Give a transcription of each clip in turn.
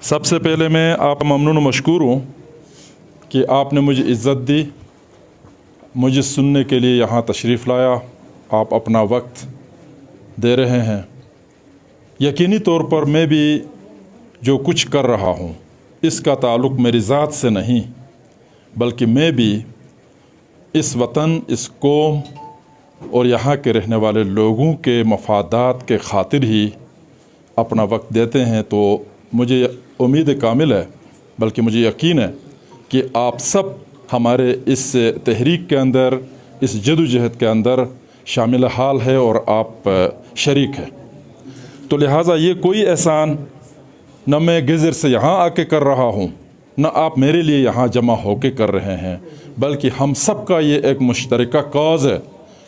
सबसे पहले मैं आप ममनून मशकूर हूँ कि आपने मुझे इज़्ज़त दी, मुझे सुनने के लिए यहाँ तशरीफ़ लाया। आप अपना वक्त दे रहे हैं। यकीनी तौर पर मैं भी जो कुछ कर रहा हूँ इसका ताल्लुक़ मेरी ज़ात से नहीं, बल्कि मैं भी इस वतन, इस कौम और यहाँ के रहने वाले लोगों के मफादात के खातिर ही अपना वक्त देते हैं। तो मुझे उम्मीद कामिल है, बल्कि मुझे यकीन है कि आप सब हमारे इस तहरीक के अंदर, इस जदोजहद के अंदर शामिल हाल है और आप शरीक हैं। तो लिहाजा ये कोई एहसान न मैं गिज़र से यहाँ आके कर रहा हूँ, न आप मेरे लिए यहाँ जमा होके कर रहे हैं, बल्कि हम सब का ये एक मुश्तरका कॉज़ है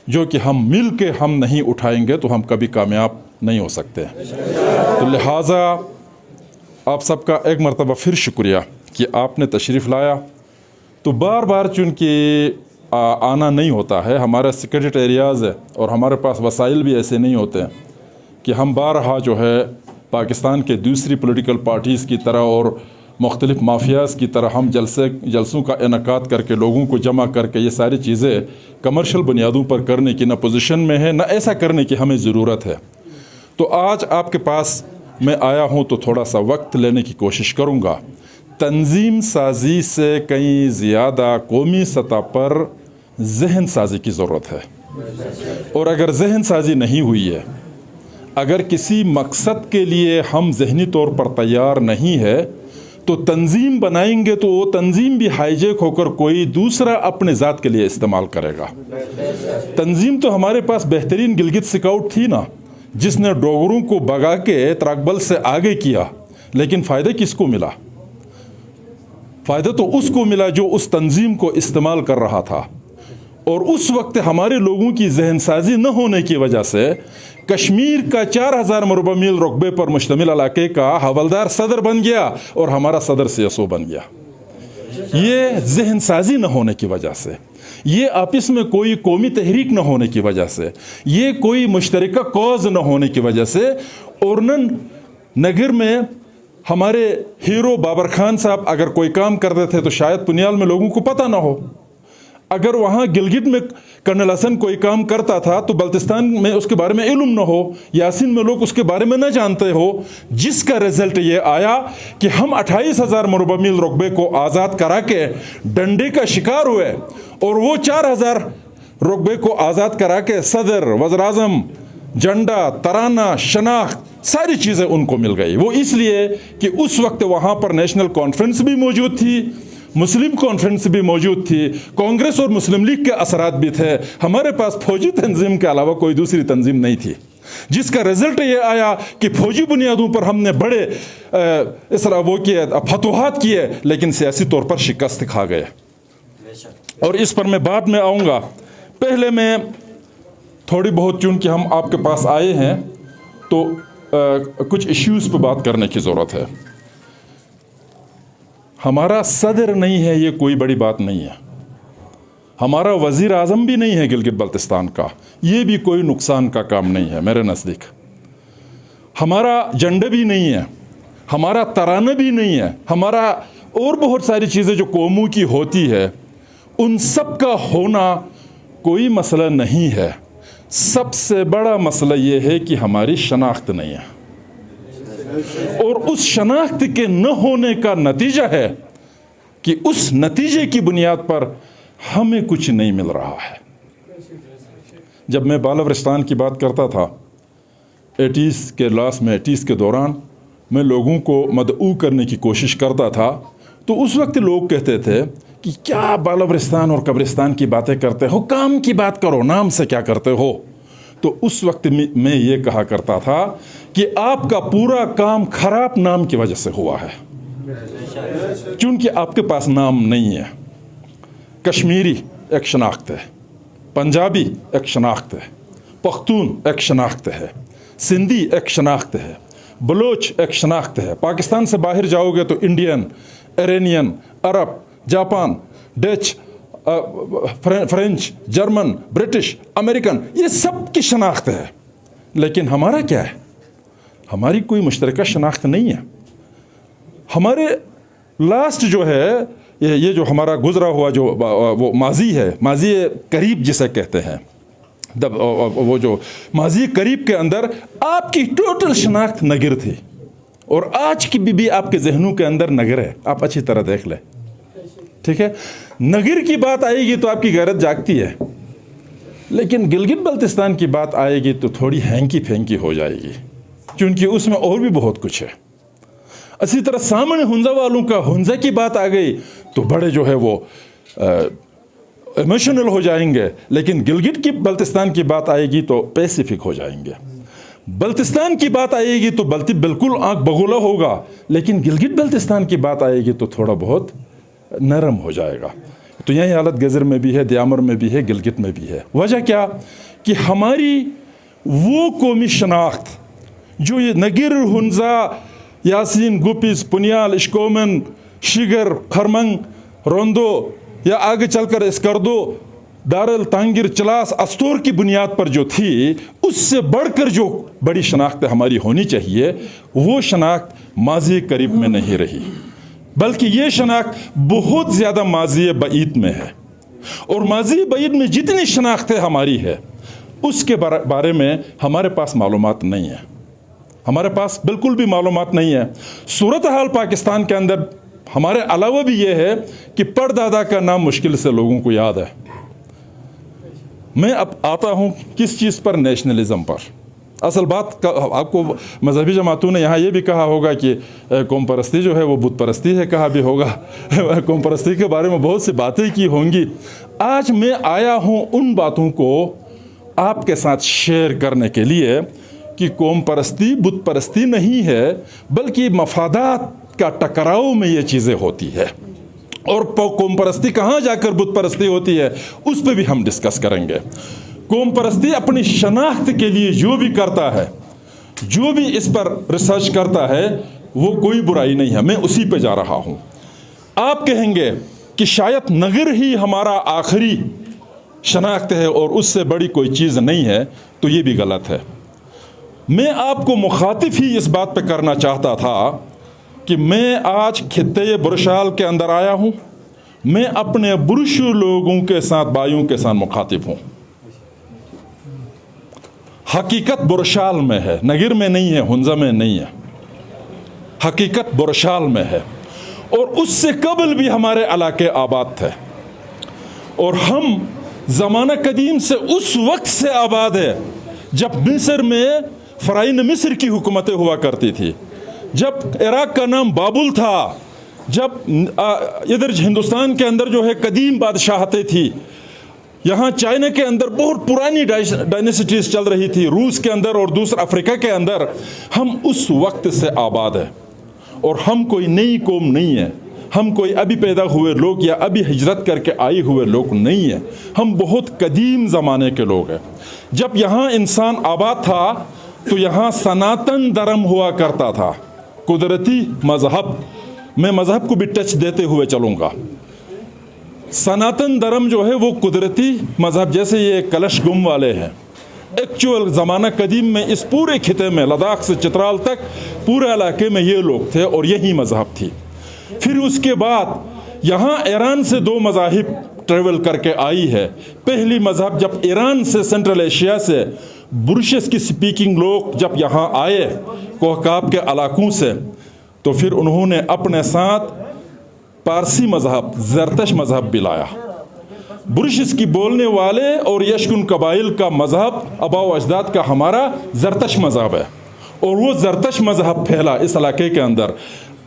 जो कि हम मिल के हम नहीं उठाएंगे तो हम कभी कामयाब नहीं हो सकते। तो लिहाजा आप सबका एक मरतबा फिर शुक्रिया कि आपने तशरीफ़ लाया। तो बार बार चूँकि आना नहीं होता है, हमारा सिक्रेट एरियाज़ है और हमारे पास वसाइल भी ऐसे नहीं होते हैं कि हम बारहा जो है पाकिस्तान के दूसरी पॉलिटिकल पार्टीज़ की तरह और मुख्तलिफ़ माफियाज़ की तरह हम जलसों का इनकाद करके लोगों को जमा करके ये सारी चीज़ें कमर्शियल बुनियादों पर करने की न पोजीशन में है, न ऐसा करने की हमें ज़रूरत है। तो आज आपके पास मैं आया हूँ तो थोड़ा सा वक्त लेने की कोशिश करूँगा। तंजीम साजी से कहीं ज़्यादा कौमी सतह पर जहन साजी की ज़रूरत है, और अगर जहन साजी नहीं हुई है, अगर किसी मकसद के लिए हम जहनी तौर पर तैयार नहीं है, तो तंजीम बनाएंगे तो वो तंजीम भी हाईजैक होकर कोई दूसरा अपने ज़ात के लिए इस्तेमाल करेगा। तंजीम तो हमारे पास बेहतरीन गिलगित स्काउट थी ना, जिसने डोगरों को भगा के त्राकबल से आगे किया, लेकिन फ़ायदा किसको मिला? फ़ायदा तो उसको मिला जो उस तंजीम को इस्तेमाल कर रहा था। और उस वक्त हमारे लोगों की जहन साजी न होने की वजह से कश्मीर का 4000 मरबा मील रकबे पर मुश्तमिल इलाके का हवलदार सदर बन गया और हमारा सदर सीएसओ बन गया। ये जहन साजी न होने की वजह से, ये आपस में कोई कौमी तहरीक न होने की वजह से, ये कोई मुश्तरका कॉज न होने की वजह से। और नगर में हमारे हीरो बाबर खान साहब अगर कोई काम करते थे तो शायद पुनियाल में लोगों को पता ना हो। अगर वहाँ गिलगित में कर्नल हसन कोई काम करता था तो बल्तिस्तान में उसके बारे में इल्म न हो, यासीन में लोग उसके बारे में न जानते हो, जिसका रिजल्ट ये आया कि हम 28,000 मरबा मील रकबे को आज़ाद करा के डंडे का शिकार हुए, और वो 4,000 रकबे को आज़ाद करा के सदर, वज़ीर-ए-आज़म, झंडा, तराना, शनाख्त, सारी चीज़ें उनको मिल गई। वो इसलिए कि उस वक्त वहाँ पर नेशनल कॉन्फ्रेंस भी मौजूद थी, मुस्लिम कॉन्फ्रेंस भी मौजूद थी, कांग्रेस और मुस्लिम लीग के असरात भी थे। हमारे पास फौजी तंजीम के अलावा कोई दूसरी तंजीम नहीं थी, जिसका रिजल्ट ये आया कि फौजी बुनियादों पर हमने बड़े वो किए, फतवाहात किए, लेकिन सियासी तौर पर शिकस्त खा गए। और इस पर मैं बाद में आऊँगा। पहले मैं थोड़ी बहुत, चूँकि हम आपके पास आए हैं तो कुछ इश्यूज़ पर बात करने की ज़रूरत है। हमारा सदर नहीं है, ये कोई बड़ी बात नहीं है। हमारा वज़ीर आज़म भी नहीं है गिलगित बल्तिस्तान का, ये भी कोई नुकसान का काम नहीं है मेरे नज़दीक। हमारा झंडा भी नहीं है, हमारा तराना भी नहीं है, हमारा और बहुत सारी चीज़ें जो कौमों की होती है, उन सब का होना कोई मसला नहीं है। सबसे बड़ा मसला ये है कि हमारी शनाख्त नहीं है, और उस शनाख्त के न होने का नतीजा है कि उस नतीजे की बुनियाद पर हमें कुछ नहीं मिल रहा है। जब मैं बालवरिस्तान की बात करता था 80s के लास्ट में, 80s के दौरान मैं लोगों को मदऊ करने की कोशिश करता था, तो उस वक्त लोग कहते थे कि क्या बालवरिस्तान और कब्रिस्तान की बातें करते हो, काम की बात करो, नाम से क्या करते हो। तो उस वक्त मैं ये कहा करता था कि आपका पूरा काम खराब नाम की वजह से हुआ है, क्योंकि आपके पास नाम नहीं है। कश्मीरी एक शनाख्त है, पंजाबी एक शनाख्त है, पख्तून एक शनाख्त है, सिंधी एक शनाख्त है, बलोच एक शनाख्त है। पाकिस्तान से बाहर जाओगे तो Indian, Iranian, Arab, Japan, Dutch, French, German, British, American, ये सब की शनाख्त है। लेकिन हमारा क्या है? हमारी कोई मुश्तरका शनाख्त नहीं है। हमारे लास्ट जो है ये जो हमारा गुजरा हुआ जो वो माजी है, माजी करीब जिसे कहते हैं, वो जो माजी करीब के अंदर आपकी टोटल शनाख्त नगर थी, और आज की भी आपके जहनों के अंदर नगर है। आप अच्छी तरह देख लें, ठीक है। नगर की बात आएगी तो आपकी गैरत जागती है, लेकिन गिलगित बल्तिस्तान की बात आएगी तो थोड़ी हैंकी फेंकी हो जाएगी, क्योंकि उसमें और भी बहुत कुछ है। इसी तरह सामने हुंजा वालों का हुंजा की बात आ गई तो बड़े जो है वो इमोशनल हो जाएंगे, लेकिन गिलगित की बल्तिस्तान की बात आएगी तो पैसिफिक हो जाएंगे। बल्तिस्तान की बात आएगी तो बिल्कुल आंख बगोला होगा, लेकिन गिलगित बल्तिस्तान की बात आएगी तो थोड़ा बहुत नरम हो जाएगा। तो यही हालत गजर में भी है, दयामर में भी है, गिलगित में भी है। वजह क्या कि हमारी वो कौमी शनाख्त जो ये नगिर, हुंजा, यासीन, गुपिस, पुनियाल, इश्कोमन, शिगर, खरमंग, रोंदो या आगे चलकर इसकर्दो, दारल, तांगिर, चलास, अस्तोर की बुनियाद पर जो थी, उससे बढ़कर जो बड़ी शनाख्त हमारी होनी चाहिए, वो शनाख्त माजी करीब में नहीं रही, बल्कि ये शनाख्त बहुत ज़्यादा माजी बईद में है। और माजी बईद में जितनी शनाख्तें हमारी है, उसके बारे में हमारे पास मालूमात नहीं है। हमारे पास बिल्कुल भी मालूमात नहीं है। सूरत हाल पाकिस्तान के अंदर हमारे अलावा भी ये है कि परदादा का नाम मुश्किल से लोगों को याद है। मैं अब आता हूँ किस चीज़ पर, नेशनलिज्म पर। असल बात का आपको मजहबी जमातों ने यहाँ ये भी कहा होगा कि कौम परस्ती जो है वो बुत परस्ती है, कहा भी होगा। कौम परस्ती के बारे में बहुत सी बातें की होंगी। आज मैं आया हूँ उन बातों को आपके साथ शेयर करने के लिए कि कौम परस्ती बुत परस्ती नहीं है, बल्कि मफादात का टकराव में ये चीज़ें होती है। और कौम परस्ती कहाँ जाकर बुत परस्ती होती है, उस पर भी हम डिस्कस करेंगे। कौम परस्ती अपनी शनाख्त के लिए जो भी करता है, जो भी इस पर रिसर्च करता है, वो कोई बुराई नहीं है। मैं उसी पे जा रहा हूँ। आप कहेंगे कि शायद नगर ही हमारा आखिरी शनाख्त है और उससे बड़ी कोई चीज़ नहीं है, तो ये भी गलत है। मैं आपको मुखातिब ही इस बात पे करना चाहता था कि मैं आज खित्ते बुरशाल के अंदर आया हूँ। मैं अपने बुरशु लोगों के साथ, भाइयों के साथ मुखातिब हूँ। हकीकत बुरशाल में है, नगर में नहीं है, हुंजा में नहीं है। हकीकत बुरशाल में है, और उससे कबल भी हमारे इलाके आबाद थे, और हम ज़माना कदीम से उस वक्त से आबाद है जब मिस्र में फ़राइन मिस्र की हुकूमतें हुआ करती थी, जब इराक़ का नाम बाबुल था, जब इधर हिंदुस्तान के अंदर जो है कदीम बादशाहतें थी, यहाँ चाइना के अंदर बहुत पुरानी डायनेसिटीज़ चल रही थी, रूस के अंदर और दूसरा अफ्रीका के अंदर। हम उस वक्त से आबाद है, और हम कोई नई कौम नहीं है। हम कोई अभी पैदा हुए लोग या अभी हिजरत करके आए हुए लोग नहीं है। हम बहुत कदीम ज़माने के लोग हैं। जब यहाँ इंसान आबाद था तो यहाँ सनातन धर्म हुआ करता था, कुदरती मज़हब। मैं मज़हब को भी टच देते हुए चलूँगा। सनातन धर्म जो है वो कुदरती मज़हब, जैसे ये कलश गुम वाले हैं, एक्चुअल ज़माना कदीम में इस पूरे खिते में, लद्दाख से चित्राल तक पूरे इलाके में ये लोग थे और यही मज़हब थी। फिर उसके बाद यहाँ ईरान से दो मज़ाहिब ट्रेवल करके आई है। पहली मज़हब जब ईरान से, सेंट्रल एशिया से बुरशिस की स्पीकिंग लोग जब यहाँ आए कोहकाब के इलाकों से, तो फिर उन्होंने अपने साथ पारसी मज़हब, ज़रतश मज़हब भी लाया। बुरशिस की बोलने वाले और यशकुन कबाइल का मज़हब, अबाव अजदाद का हमारा ज़रतश मज़हब है, और वो ज़रतश मज़हब फैला इस इलाके के अंदर।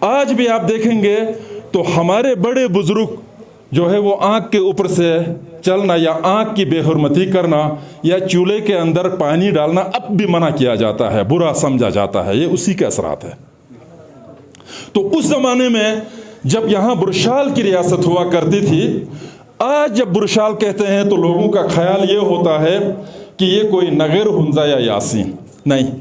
आज भी आप देखेंगे तो हमारे बड़े बुज़ुर्ग जो है वो आँख के ऊपर से चलना या आँख की बेहुरमती करना या चूल्हे के अंदर पानी डालना अब भी मना किया जाता है, बुरा समझा जाता है। ये उसी के असरात है। तो उस ज़माने में जब यहाँ बुरशाल की रियासत हुआ करती थी, आज जब बुरशाल कहते हैं तो लोगों का ख्याल ये होता है कि ये कोई नगर, हुंजा या यासीन। नहीं,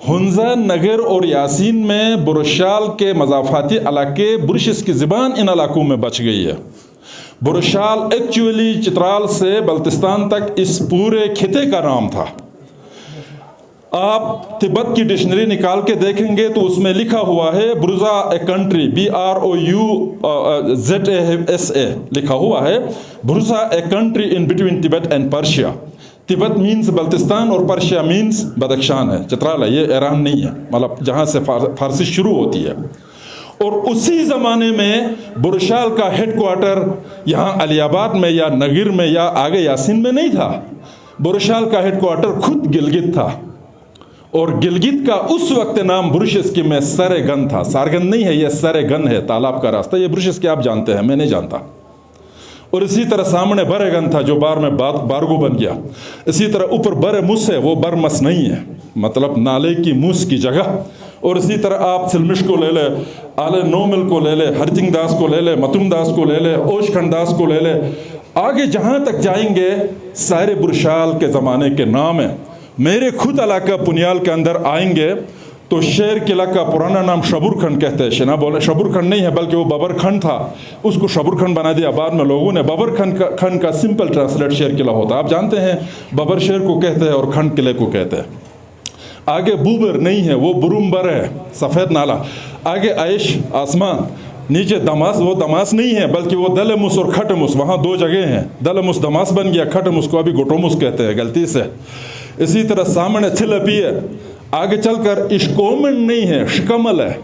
हुंजा, नगर और यासीन में बुरशाल के मज़ाफ़ाती इलाके, बुरशिस की ज़बान इन इलाकों में बच गई है। बुरशाल एक्चुअली चित्राल से बल्तिस्तान तक इस पूरे खिते का नाम था। आप तिब्बत की डिक्शनरी निकाल के देखेंगे तो उसमें लिखा हुआ है बुर्जा ए कंट्री, BROUZASA लिखा हुआ है, बुर्जा a country in between Tibet and Persia. Tibet means Baltistan और पर्शिया मीन्स बदख्शान है, चित्राल है, ये ईरान नहीं है, मतलब जहाँ से फारसी शुरू होती है। और उसी ज़माने में बुरशाल का हेडक्वार्टर यहाँ अलियाबाद में या नगीर में या आगे यासीन में नहीं था। बुरशाल का हेडक्वार्टर खुद गिलगित था, और गिलगित का उस वक्त नाम बुरुशस्की में सरेगन था। सारगन नहीं है, ये सरेगन है, तालाब का रास्ता। ये बुरुशस्की आप जानते हैं, मैं नहीं जानता। और इसी तरह सामने बरेगन था जो बाद में बारगो बन गया। इसी तरह ऊपर बरे मुस है, वो बरमस नहीं है, मतलब नाले की मूस की जगह। और इसी तरह आप सिलमिश को ले ले, आले नोमिल को ले ले, हरजिंग दास को ले ले, मतुम दास को ले ले, ओशखंड दास को ले ले, आगे जहाँ तक जाएंगे सारे बुरशाल के ज़माने के नाम हैं। मेरे खुद इलाका पुनियाल के अंदर आएंगे तो शेर किला का पुराना नाम शबुरखंड कहते हैं। शिना बोले शबुरखंड नहीं है, बल्कि वो बबरखंड था, उसको शबुरखंड बना दिया बाद में लोगों ने। बबरखंड का सिंपल ट्रांसलेट शेर किला होता है। आप जानते हैं बबर शेर को कहते हैं और खंड किले को कहते हैं। आगे बूबर नहीं है, वो बुरुम्बर है, सफ़ेद नाला। आगे आयश आसमान, नीचे दमास, वो दमास नहीं है बल्कि वो दलमुस और खटमुस, वहाँ दो जगह हैं। दलमुस दमास बन गया, खटमुस को अभी गोटोमुस कहते हैं गलती से। इसी तरह सामने छिलपी है, आगे चलकर इश्कोमन नहीं है, शिकमल है,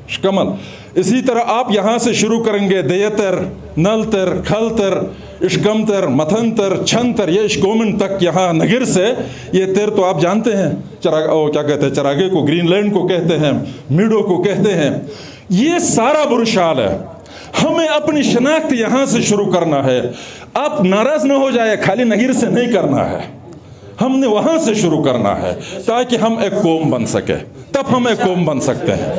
शिकमल। इसी तरह आप यहाँ से शुरू करेंगे देयतर, नलतर, खलतर, इश्कमतर, मथनतर, छनतर, ये इश्कोमन तक यहाँ नगिर से। ये तेर तो आप जानते हैं, क्या कहते हैं, चरागे को, ग्रीनलैंड को कहते हैं, मीडो को कहते हैं। ये सारा बुरशाल है। हमें अपनी शनाख्त यहाँ से शुरू करना है। आप नाराज ना हो जाए, खाली नगिर से नहीं करना है, हमने वहां से शुरू करना है ताकि हम एक कौम बन सके, तब हम एक कौम बन सकते हैं।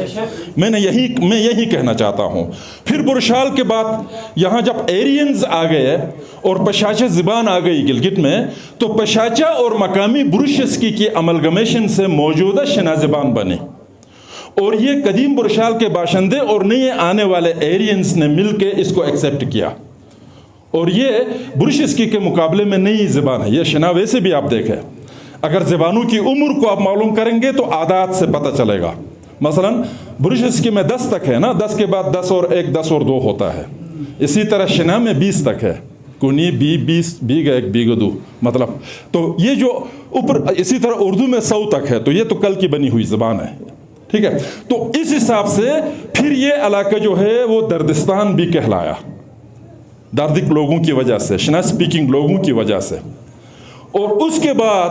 मैं यही कहना चाहता हूं। फिर बुरशाल के बाद यहाँ जब एरियंस आ गए और पशाचा ज़बान आ गई गिलगित में, तो पशाचा और मकामी बुरुशस्की की अमलगमेशन से मौजूदा शिना ज़बान बनी। और ये कदीम बुरशाल के बाशिंदे और नए आने वाले एरियंस ने मिलकर इसको एक्सेप्ट किया। और ये बुरुशस्की के मुकाबले में नई ज़बान है। ये शिना वैसे भी आप देखें, अगर ज़बानों की उम्र को आप मालूम करेंगे तो आदात से पता चलेगा। मसलन बुरुशस्की में 10 तक है ना, 10 के बाद 10 और 1, 10 और 2 होता है। इसी तरह शिना में 20 तक है, कुनी बी 20, बीग 1, बीग 2, मतलब। तो ये जो ऊपर, इसी तरह उर्दू में 100 तक है, तो ये तो कल की बनी हुई ज़बान है, ठीक है। तो इस हिसाब से फिर ये इलाका जो है वो दर्दिस्तान भी कहलाया, दार्दिक लोगों की वजह से, शिना स्पीकिंग लोगों की वजह से। और उसके बाद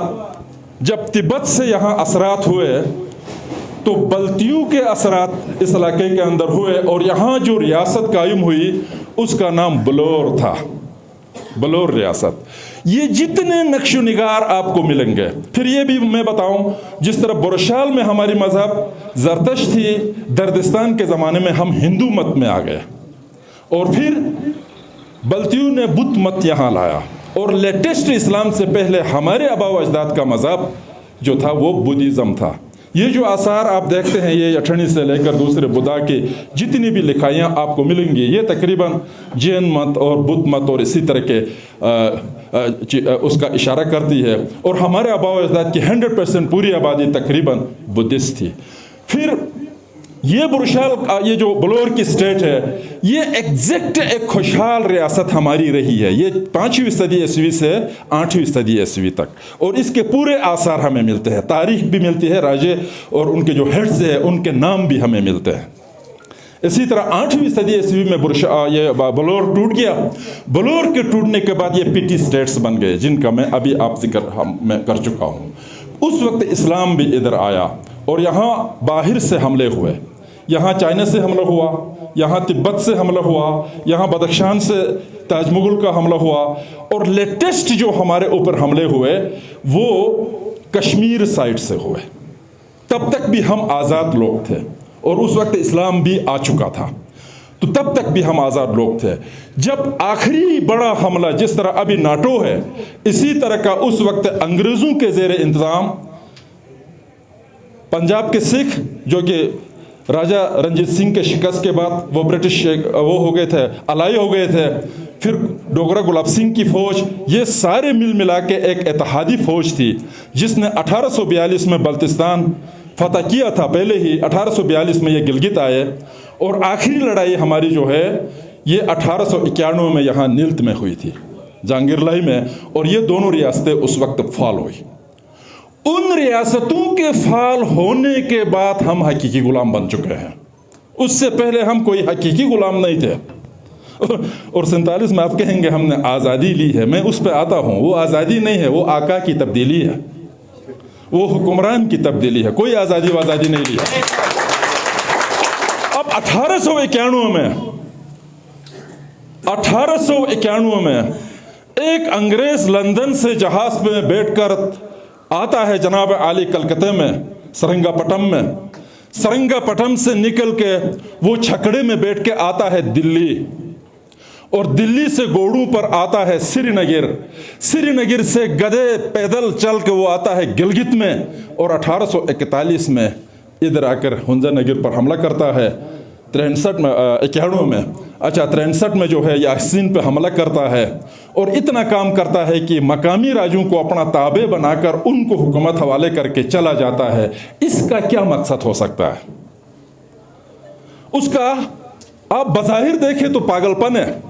जब तिब्बत से यहाँ असरात हुए तो बल्तियों के असरात इस इलाके के अंदर हुए, और यहाँ जो रियासत कायम हुई उसका नाम बलोर था, बलोर रियासत। ये जितने नक्शो निगार आपको मिलेंगे, फिर ये भी मैं बताऊं, जिस तरह बुरशाल में हमारी मजहब जरतश थी, दर्दिस्तान के ज़माने में हम हिंदू मत में आ गए, और फिर बल्तियों ने बुत मत यहाँ लाया। और लेटेस्ट इस्लाम से पहले हमारे आबाओ अजदाद का मज़हब जो था वो बुद्धिज़्म था। ये जो आसार आप देखते हैं, ये अठनी से लेकर दूसरे बुद्धा की जितनी भी लिखाइयाँ आपको मिलेंगी, ये तकरीबन जैन मत और बुद्ध मत और इसी तरह के उसका इशारा करती है। और हमारे आबाओ अजदाद की 100% पूरी आबादी तकरीबन बुद्धिस्ट थी। फिर ये बुरशाल, ये जो बलोर की स्टेट है, ये एग्जैक्ट एक खुशहाल रियासत हमारी रही है। ये 5वीं सदी ईस्वी से 8वीं सदी ईस्वी तक, और इसके पूरे आसार हमें मिलते हैं, तारीख भी मिलती है, राजे और उनके जो हेड्स हैं उनके नाम भी हमें मिलते हैं। इसी तरह 8वीं सदी ईस्वी में ये बलोर टूट गया। बलोर के टूटने के बाद ये पिटी स्टेट्स बन गए, जिनका मैं अभी आप जिक्र मैं कर चुका हूँ। उस वक्त इस्लाम भी इधर आया और यहाँ बाहर से हमले हुए। यहाँ चाइना से हमला हुआ, यहाँ तिब्बत से हमला हुआ, यहाँ बदख्शान से ताजमुगल का हमला हुआ, और लेटेस्ट जो हमारे ऊपर हमले हुए वो कश्मीर साइड से हुए। तब तक भी हम आज़ाद लोग थे और उस वक्त इस्लाम भी आ चुका था, तो तब तक भी हम आज़ाद लोग थे। जब आखिरी बड़ा हमला जिस तरह अभी नाटो है, इसी तरह का उस वक्त अंग्रेज़ों के ज़ेर इंतज़ाम पंजाब के सिख जो कि राजा रंजीत सिंह के शिकस्त के बाद वो ब्रिटिश वो हो गए थे, अलाई हो गए थे। फिर डोगरा गुलाब सिंह की फ़ौज, ये सारे मिल मिला के एक इत्तेहादी फ़ौज थी जिसने 1842 में बल्तिस्तान फतह किया था। पहले ही 1842 में ये गिलगित आए और आखिरी लड़ाई हमारी जो है ये 1891 में यहाँ नीलत में हुई थी, जहांगीरलाई में, और ये दोनों रियासतें उस वक्त फाल हुई। उन रियासतों के फाल होने के बाद हम हकीकी गुलाम बन चुके हैं। उससे पहले हम कोई हकीकी गुलाम नहीं थे। और 47 में आप कहेंगे हमने आज़ादी ली है, मैं उस पर आता हूँ। वो आज़ादी नहीं है, वो आका की तब्दीली है, वो हुक्मरान की तब्दीली है, कोई आज़ादी वाज़ादी नहीं ली है। अब 1891 में एक अंग्रेज लंदन से जहाज में बैठकर आता है जनाब आली कलकत्ते में, सरंगापट्टम से निकल के वो छकड़े में बैठ के आता है दिल्ली, और दिल्ली से घोड़ों पर आता है श्रीनगर से गधे पैदल चल के वो आता है गिलगित में, और 1841 में इधर आकर हुंजा नगर पर हमला करता है। 63 में जो है यासीन पे हमला करता है, और इतना काम करता है कि मकामी राजों को अपना ताबे बनाकर उनको हुकूमत हवाले करके चला जाता है। इसका क्या मकसद हो सकता है? उसका आप बज़ाहिर देखें तो पागलपन है।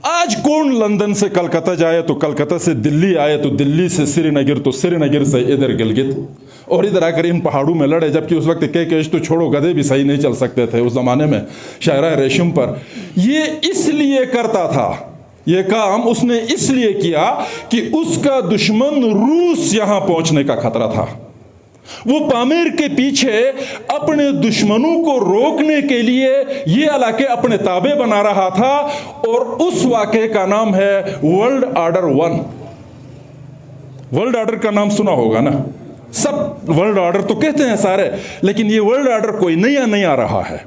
आज कौन लंदन से कलकत्ता जाए तो कलकत्ता से दिल्ली आए, तो दिल्ली से श्रीनगर, तो श्रीनगर से इधर गिलगित, और इधर आकर इन पहाड़ों में लड़े। जबकि उस वक्त केश तो छोड़ो, गधे भी सही नहीं चल सकते थे उस ज़माने में शायरा रेशम पर। ये इसलिए करता था, ये काम उसने इसलिए किया कि उसका दुश्मन रूस यहाँ पहुँचने का खतरा था। वो पामेर के पीछे अपने दुश्मनों को रोकने के लिए ये इलाके अपने ताबे बना रहा था, और उस वाक़े का नाम है वर्ल्ड ऑर्डर 1। वर्ल्ड ऑर्डर का नाम सुना होगा ना, सब वर्ल्ड ऑर्डर तो कहते हैं सारे, लेकिन ये वर्ल्ड ऑर्डर कोई नया नहीं आ रहा है,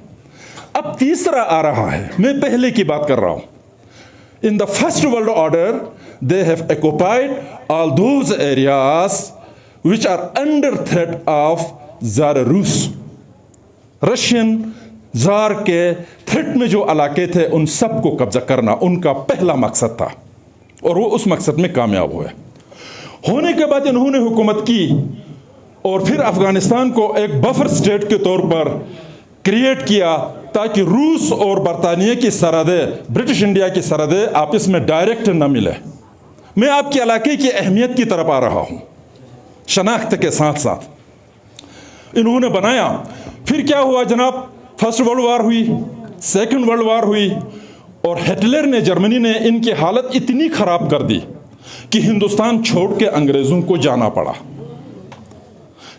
अब तीसरा आ रहा है। मैं पहले की बात कर रहा हूं। In the first world order they have occupied all those areas which are under threat of ज़ार रूस। रशियन ज़ार के थ्रेट में जो इलाके थे उन सब को कब्जा करना उनका पहला मकसद था, और वो उस मकसद में कामयाब हुए। होने के बाद इन्होंने हुकूमत की, और फिर अफगानिस्तान को एक बफर स्टेट के तौर पर क्रिएट किया ताकि रूस और बरतानिया की सरहदें, ब्रिटिश इंडिया की सरहदें आपस में डायरेक्ट न मिले। मैं आपके इलाके की अहमियत की तरफ आ रहा हूँ, शनाख्त के साथ साथ इन्होंने बनाया। फिर क्या हुआ जनाब, फर्स्ट वर्ल्ड वार हुई, सेकंड वर्ल्ड वार हुई, और हिटलर ने, जर्मनी ने इनकी हालत इतनी खराब कर दी कि हिंदुस्तान छोड़ के अंग्रेजों को जाना पड़ा।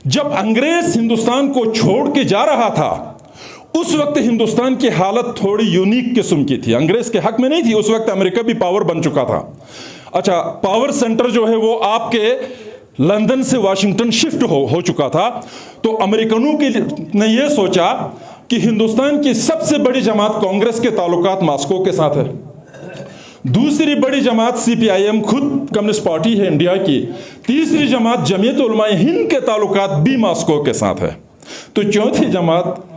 जब अंग्रेज हिंदुस्तान को छोड़ के जा रहा था उस वक्त हिंदुस्तान की हालत थोड़ी यूनिक किस्म की थी, अंग्रेज के हक में नहीं थी। उस वक्त अमेरिका भी पावर बन चुका था। अच्छा, पावर सेंटर जो है वो आपके लंदन से वाशिंगटन शिफ्ट हो चुका था। तो अमेरिकनों ने यह सोचा कि हिंदुस्तान की सबसे बड़ी जमात कांग्रेस के ताल्लुकात मॉस्को के साथ है, दूसरी बड़ी जमात CPIM खुद कम्युनिस्ट पार्टी है इंडिया की, तीसरी जमात जमीयत उलमाए हिंद के ताल्लुकात भी मॉस्को के साथ है, तो चौथी जमात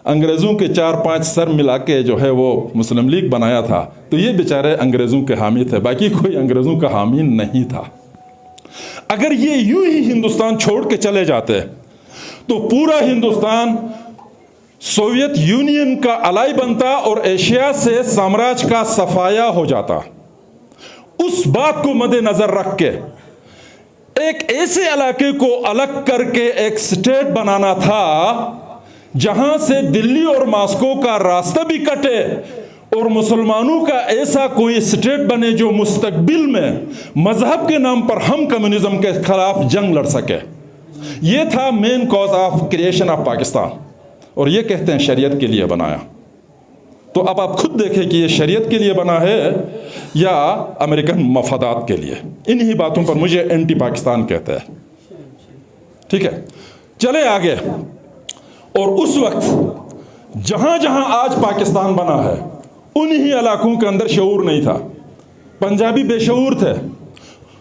अंग्रेज़ों के 4-5 सर मिला के जो है वो मुस्लिम लीग बनाया था। तो ये बेचारे अंग्रेज़ों के हामी थे, बाकी कोई अंग्रेज़ों का हामी नहीं था। अगर ये यूं ही हिंदुस्तान छोड़ के चले जाते तो पूरा हिंदुस्तान सोवियत यूनियन का अलाई बनता और एशिया से साम्राज्य का सफाया हो जाता। उस बात को मद्देनजर रख के एक ऐसे इलाके को अलग करके एक स्टेट बनाना था जहां से दिल्ली और मॉस्को का रास्ता भी कटे और मुसलमानों का ऐसा कोई स्टेट बने जो मुस्तकबिल में मजहब के नाम पर हम कम्युनिज्म के खिलाफ जंग लड़ सके। ये था main cause of creation of Pakistan, और ये कहते हैं शरीयत के लिए बनाया। तो अब आप खुद देखें कि ये शरीयत के लिए बना है या अमेरिकन मफादात के लिए। इन्हीं बातों पर मुझे एंटी पाकिस्तान कहते हैं। ठीक है, चले आगे। और उस वक्त जहां जहां आज पाकिस्तान बना है उन्हीं इलाकों के अंदर शऊर नहीं था। पंजाबी बेशऊर थे,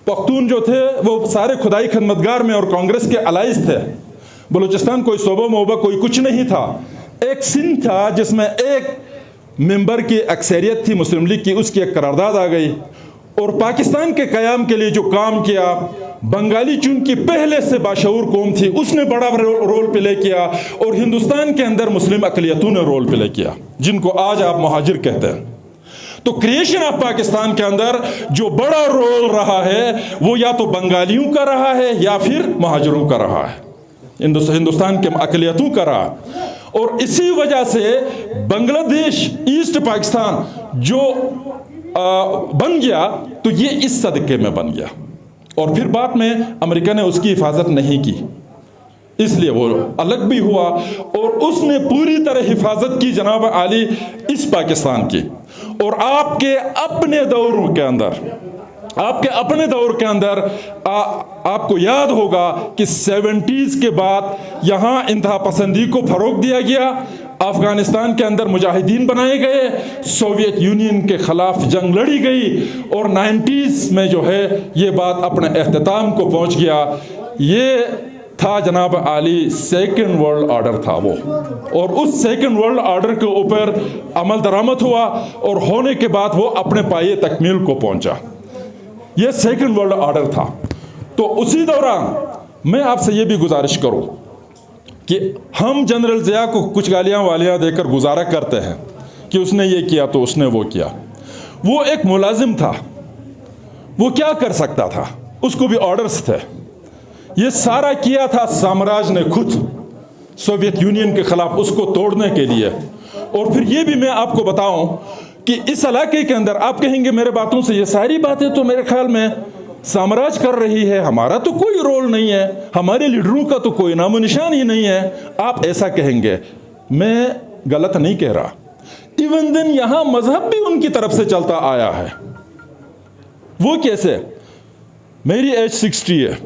पख्तून जो थे वो सारे खुदाई खदमतगार में और कांग्रेस के अलाइज थे। बलूचिस्तान कोई सोबा मोबा कोई कुछ नहीं था। एक सिंध था जिसमें एक मेंबर की अक्सरियत थी मुस्लिम लीग की, उसकी एक करारदाद आ गई। और पाकिस्तान के क़याम के लिए जो काम किया, बंगाली चूंकि पहले से बाशऊर कौम थी, उसने बड़ा रोल प्ले किया। और हिंदुस्तान के अंदर मुस्लिम अक़लियतों ने रोल प्ले किया, जिनको आज आप मुहाजिर कहते हैं। तो क्रिएशन ऑफ पाकिस्तान के अंदर जो बड़ा रोल रहा है वो या तो बंगालियों का रहा है या फिर मुहाजिरों का रहा है, हिंदुस्तान के अक़लियतों का रहा। और इसी वजह से बांग्लादेश ईस्ट पाकिस्तान जो बन गया, तो ये इस सदक़े में बन गया। और फिर बाद में अमेरिका ने उसकी हिफाजत नहीं की, इसलिए वो अलग भी हुआ। और उसने पूरी तरह हिफाजत की जनाब आली इस पाकिस्तान की। और आपके अपने दौर के अंदर आपको याद होगा कि 70s के बाद यहाँ इंतहा पसंदी को फ़रोग दिया गया, अफ़गानिस्तान के अंदर मुजाहिदीन बनाए गए, सोवियत यूनियन के ख़िलाफ़ जंग लड़ी गई, और 90s में जो है ये बात अपने अख्ताम को पहुँच गया। ये था जनाब आली सेकंड वर्ल्ड ऑर्डर था वो, और उस सेकंड वर्ल्ड ऑर्डर के ऊपर अमल दरामद हुआ, और होने के बाद वो अपने पाये तकमील को पहुँचा। ये सेकंड वर्ल्ड ऑर्डर था। तो उसी दौरान मैं आपसे ये भी गुजारिश करूं कि हम जनरल ज़िया को कुछ गालियां वालियां देकर गुजारा करते हैं कि उसने ये किया तो उसने वो किया। वो एक मुलाजिम था, वो क्या कर सकता था, उसको भी ऑर्डर्स थे। ये सारा किया था साम्राज्य ने खुद, सोवियत यूनियन के खिलाफ उसको तोड़ने के लिए। और फिर ये भी मैं आपको बताऊं कि इस इलाके के अंदर आप कहेंगे मेरे बातों से ये सारी बातें तो मेरे ख्याल में साम्राज्य कर रही है, हमारा तो कोई रोल नहीं है, हमारे लीडरों का तो कोई नामो निशान ही नहीं है, आप ऐसा कहेंगे। मैं गलत नहीं कह रहा। इवन दिन यहां मजहब भी उनकी तरफ से चलता आया है। वो कैसे? मेरी एज 60 है,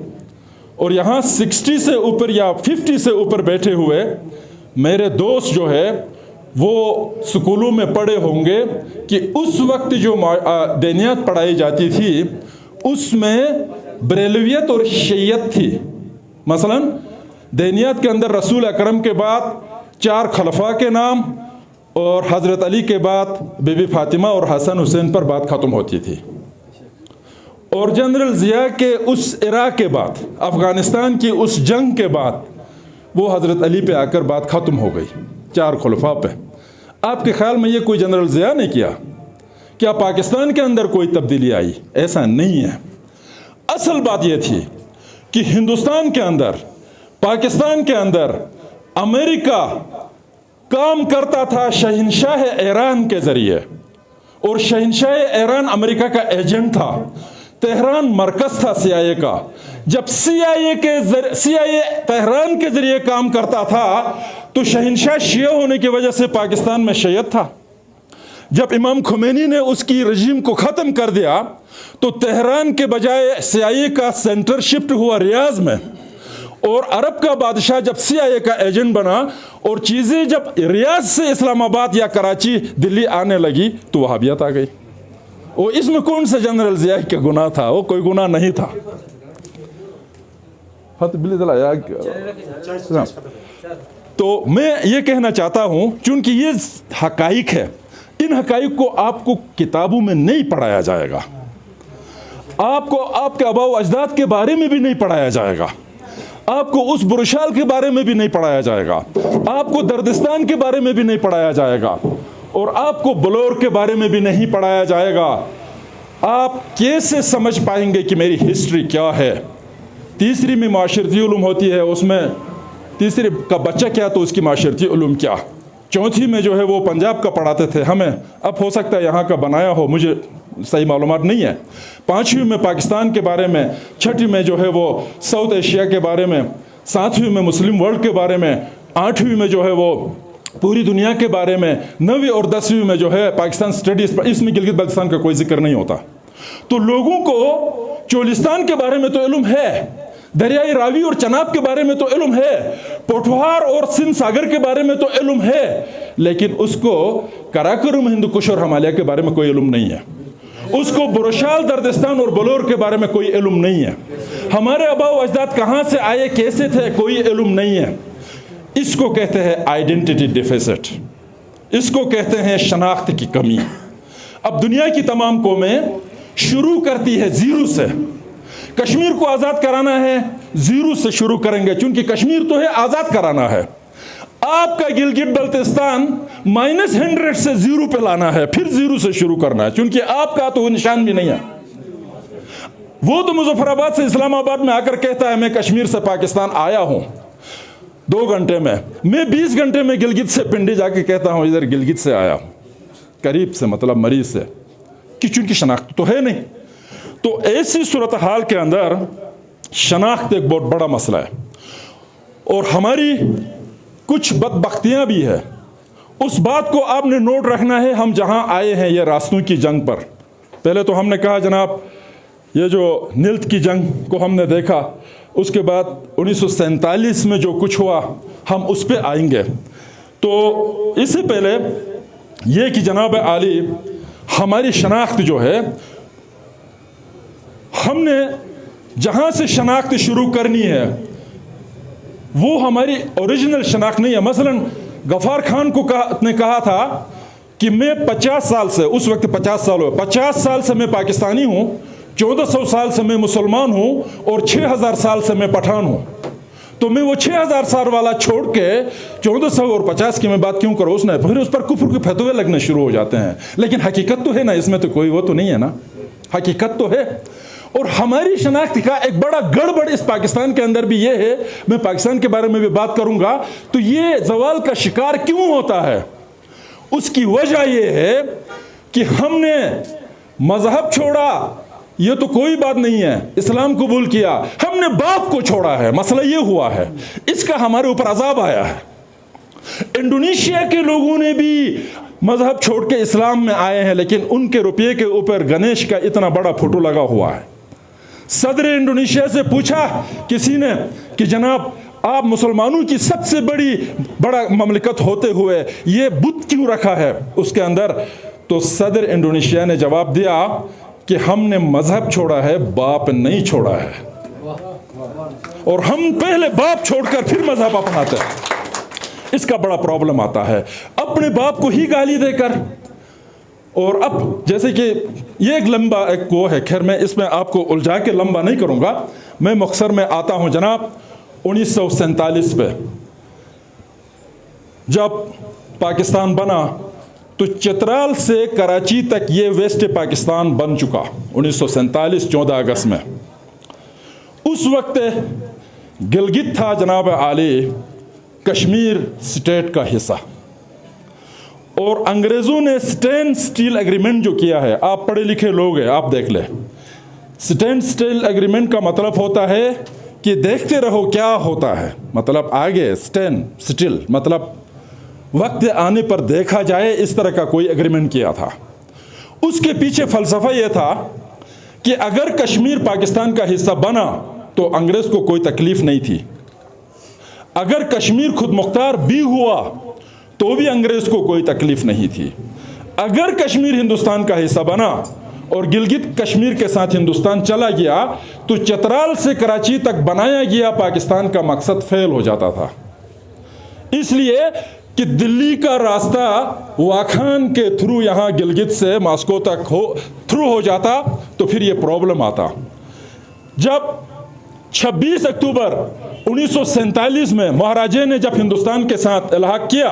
और यहां 60 से ऊपर या 50 से ऊपर बैठे हुए मेरे दोस्त जो है वो स्कूलों में पढ़े होंगे कि उस वक्त जो दीनियत पढ़ाई जाती थी उसमें बरेलवियत और शैयत थी। मसलन दीनियत के अंदर रसूल अकरम के बाद 4 खलफा के नाम, और हज़रत अली के बाद बीबी फातिमा और हसन हुसैन पर बात ख़त्म होती थी। और जनरल ज़िया के उस इराक़ के बाद, अफ़गानिस्तान की उस जंग के बाद वो हज़रत अली पे आकर बात ख़त्म हो गई, 4 खुलफा पे। आपके ख्याल में ये कोई जनरल ज़िया ने किया? क्या पाकिस्तान के अंदर कोई तब्दीली आई? ऐसा नहीं है। असल बात यह थी कि हिंदुस्तान के अंदर, पाकिस्तान के अंदर अमेरिका काम करता था शहंशाह ईरान के ज़रिए, और शहंशाह ईरान अमेरिका का एजेंट था। तेहरान मरकज़ था CIA का। जब CIA तेहरान के ज़रिए काम करता था तो शहंशाह शिया होने की वजह से पाकिस्तान में शैयत था। जब इमाम खुमैनी ने उसकी रजीम को ख़त्म कर दिया तो तेहरान के बजाय CIA का सेंटर शिफ्ट हुआ रियाज में, और अरब का बादशाह जब CIA का एजेंट बना और चीज़ें जब रियाज से इस्लामाबाद या कराची दिल्ली आने लगी तो वहाबियत आ गई। वो इसमें कौन सा जनरल ज़िया का गुनाह था? वो कोई गुनाह नहीं था। तो मैं ये कहना चाहता हूँ, चूँकि ये हकाइक है, इन हकाइक को आपको किताबों में नहीं पढ़ाया जाएगा, आपको आपके आबाओ अजदाद के बारे में भी नहीं पढ़ाया जाएगा, आपको उस बुरशाल के बारे में भी नहीं पढ़ाया जाएगा, आपको दर्दिस्तान के बारे में भी नहीं पढ़ाया जाएगा, और आपको बलोर के बारे में भी नहीं पढ़ाया जाएगा। आप कैसे समझ पाएंगे कि मेरी हिस्ट्री क्या है? तीसरी में माशरती उलूम होती है, उसमें तीसरे का बच्चा क्या तो उसकी माशरती उलूम क्या। चौथी में जो है वो पंजाब का पढ़ाते थे हमें, अब हो सकता है यहाँ का बनाया हो, मुझे सही मालूमात नहीं है। 5वीं में पाकिस्तान के बारे में, 6वीं में जो है वो साउथ एशिया के बारे में, 7वीं में मुस्लिम वर्ल्ड के बारे में, 8वीं में जो है वो पूरी दुनिया के बारे में, 9वीं और 10वीं में जो है पाकिस्तान स्टडीज़, इसमें गिलगित बल्तिस्तान का कोई जिक्र नहीं होता। तो लोगों को चोलिस्तान के बारे में तो इल्म है, दरियाई रावी और चनाब के बारे में तो इल्म है, पोठवार और सिंध सागर के बारे में तो इल्म है, लेकिन उसको कराकुरम, हिंदुकुश और हिमालय के बारे में कोई इल्म नहीं है। उसको बुरशाल, दर्दिस्तान और बलोर के बारे में कोई इल्म नहीं है। हमारे आबाओ अजदाद कहाँ से आए, कैसे थे, कोई इल्म नहीं है। इसको कहते हैं आइडेंटिटी डिफिसिट, इसको कहते हैं शनाख्त की कमी। अब दुनिया की तमाम कौमें शुरू करती है जीरो से। कश्मीर को आज़ाद कराना है, जीरो से शुरू करेंगे, क्योंकि कश्मीर तो है, आज़ाद कराना है। आपका गिलगित बल्तिस्तान -100 से जीरो पे लाना है, फिर जीरो से शुरू करना है, क्योंकि आपका तो निशान भी नहीं है। वो तो मुजफ्फराबाद से इस्लामाबाद में आकर कहता है मैं कश्मीर से पाकिस्तान आया हूं 2 घंटे में, मैं 20 घंटे में गिलगित से पिंडी जाके कहता हूं इधर गिलगित से आया हूं, करीब से मतलब मरीज से, कि चूंकि शनाख्त तो है नहीं। तो ऐसी सूरत हाल के अंदर शनाख्त एक बहुत बड़ा मसला है, और हमारी कुछ बदबख्तियां भी है। उस बात को आपने नोट रखना है। हम जहां आए हैं ये रास्तों की जंग पर, पहले तो हमने कहा जनाब ये जो नीलत की जंग को हमने देखा, उसके बाद 1947 में जो कुछ हुआ हम उस पर आएंगे। तो इससे पहले ये कि जनाब आली हमारी शनाख्त जो है, हमने जहां से शनाख्त शुरू करनी है वो हमारी ओरिजिनल शनाख्त नहीं है। मसलन गफ़ार खान को ने कहा था कि मैं 50 साल से, उस वक्त 50 साल हुए, 50 साल से मैं पाकिस्तानी हूं, 1400 साल से मैं मुसलमान हूं और 6000 साल से मैं पठान हूं। तो मैं वो 6000 साल वाला छोड़ के 1400 और 50 की मैं बात क्यों करूं? उसने फिर उस पर कुफ्र के फतवे लगने शुरू हो जाते हैं। लेकिन हकीकत तो है ना, इसमें तो कोई वो तो नहीं है ना, हकीकत तो है। और हमारी शनाख्त का एक बड़ा गड़बड़ इस पाकिस्तान के अंदर भी ये है, मैं पाकिस्तान के बारे में भी बात करूंगा, तो ये जवाल का शिकार क्यों होता है? उसकी वजह ये है कि हमने मजहब छोड़ा, ये तो कोई बात नहीं है, इस्लाम कबूल किया, हमने बाप को छोड़ा है। मसला ये हुआ है, इसका हमारे ऊपर अजाब आया है। इंडोनेशिया के लोगों ने भी मजहब छोड़ के इस्लाम में आए हैं, लेकिन उनके रुपये के ऊपर गणेश का इतना बड़ा फोटो लगा हुआ है। सदर इंडोनेशिया से पूछा किसी ने कि जनाब आप मुसलमानों की सबसे बड़ा ममलिकत होते हुए ये बुत क्यों रखा है उसके अंदर? तो सदर इंडोनेशिया ने जवाब दिया कि हमने मजहब छोड़ा है, बाप नहीं छोड़ा है, और हम पहले बाप छोड़कर फिर मजहब अपनाते हैं। इसका बड़ा प्रॉब्लम आता है, अपने बाप को ही गाली देकर। और अब जैसे कि ये एक लंबा एक वो है, खैर मैं इसमें आपको उलझा के लंबा नहीं करूंगा, मैं मुख्तसर में आता हूं जनाब 1947 पे जब पाकिस्तान बना तो चित्राल से कराची तक ये वेस्ट पाकिस्तान बन चुका 1947 14 अगस्त में। उस वक्त गिलगित था जनाब आली कश्मीर स्टेट का हिस्सा, और अंग्रेज़ों ने स्टैंड स्टील एग्रीमेंट जो किया है, आप पढ़े लिखे लोग हैं, आप देख ले, स्टैंड स्टील एग्रीमेंट का मतलब होता है कि देखते रहो क्या होता है, मतलब आगे स्टैंड स्टील मतलब वक्त आने पर देखा जाए, इस तरह का कोई एग्रीमेंट किया था। उसके पीछे फलसफा यह था कि अगर कश्मीर पाकिस्तान का हिस्सा बना तो अंग्रेज को कोई तकलीफ नहीं थी, अगर कश्मीर खुद मुख्तार भी हुआ तो भी अंग्रेज को कोई तकलीफ नहीं थी, अगर कश्मीर हिंदुस्तान का हिस्सा बना और गिलगित कश्मीर के साथ हिंदुस्तान चला गया तो चतराल से कराची तक बनाया गया पाकिस्तान का मकसद फेल हो जाता था। इसलिए कि दिल्ली का रास्ता वाखान के थ्रू यहाँ गिलगित से मॉस्को तक थ्रू हो जाता तो फिर ये प्रॉब्लम आता। जब 26 अक्टूबर 1947 में महाराजे ने जब हिंदुस्तान के साथ इल्हाक किया,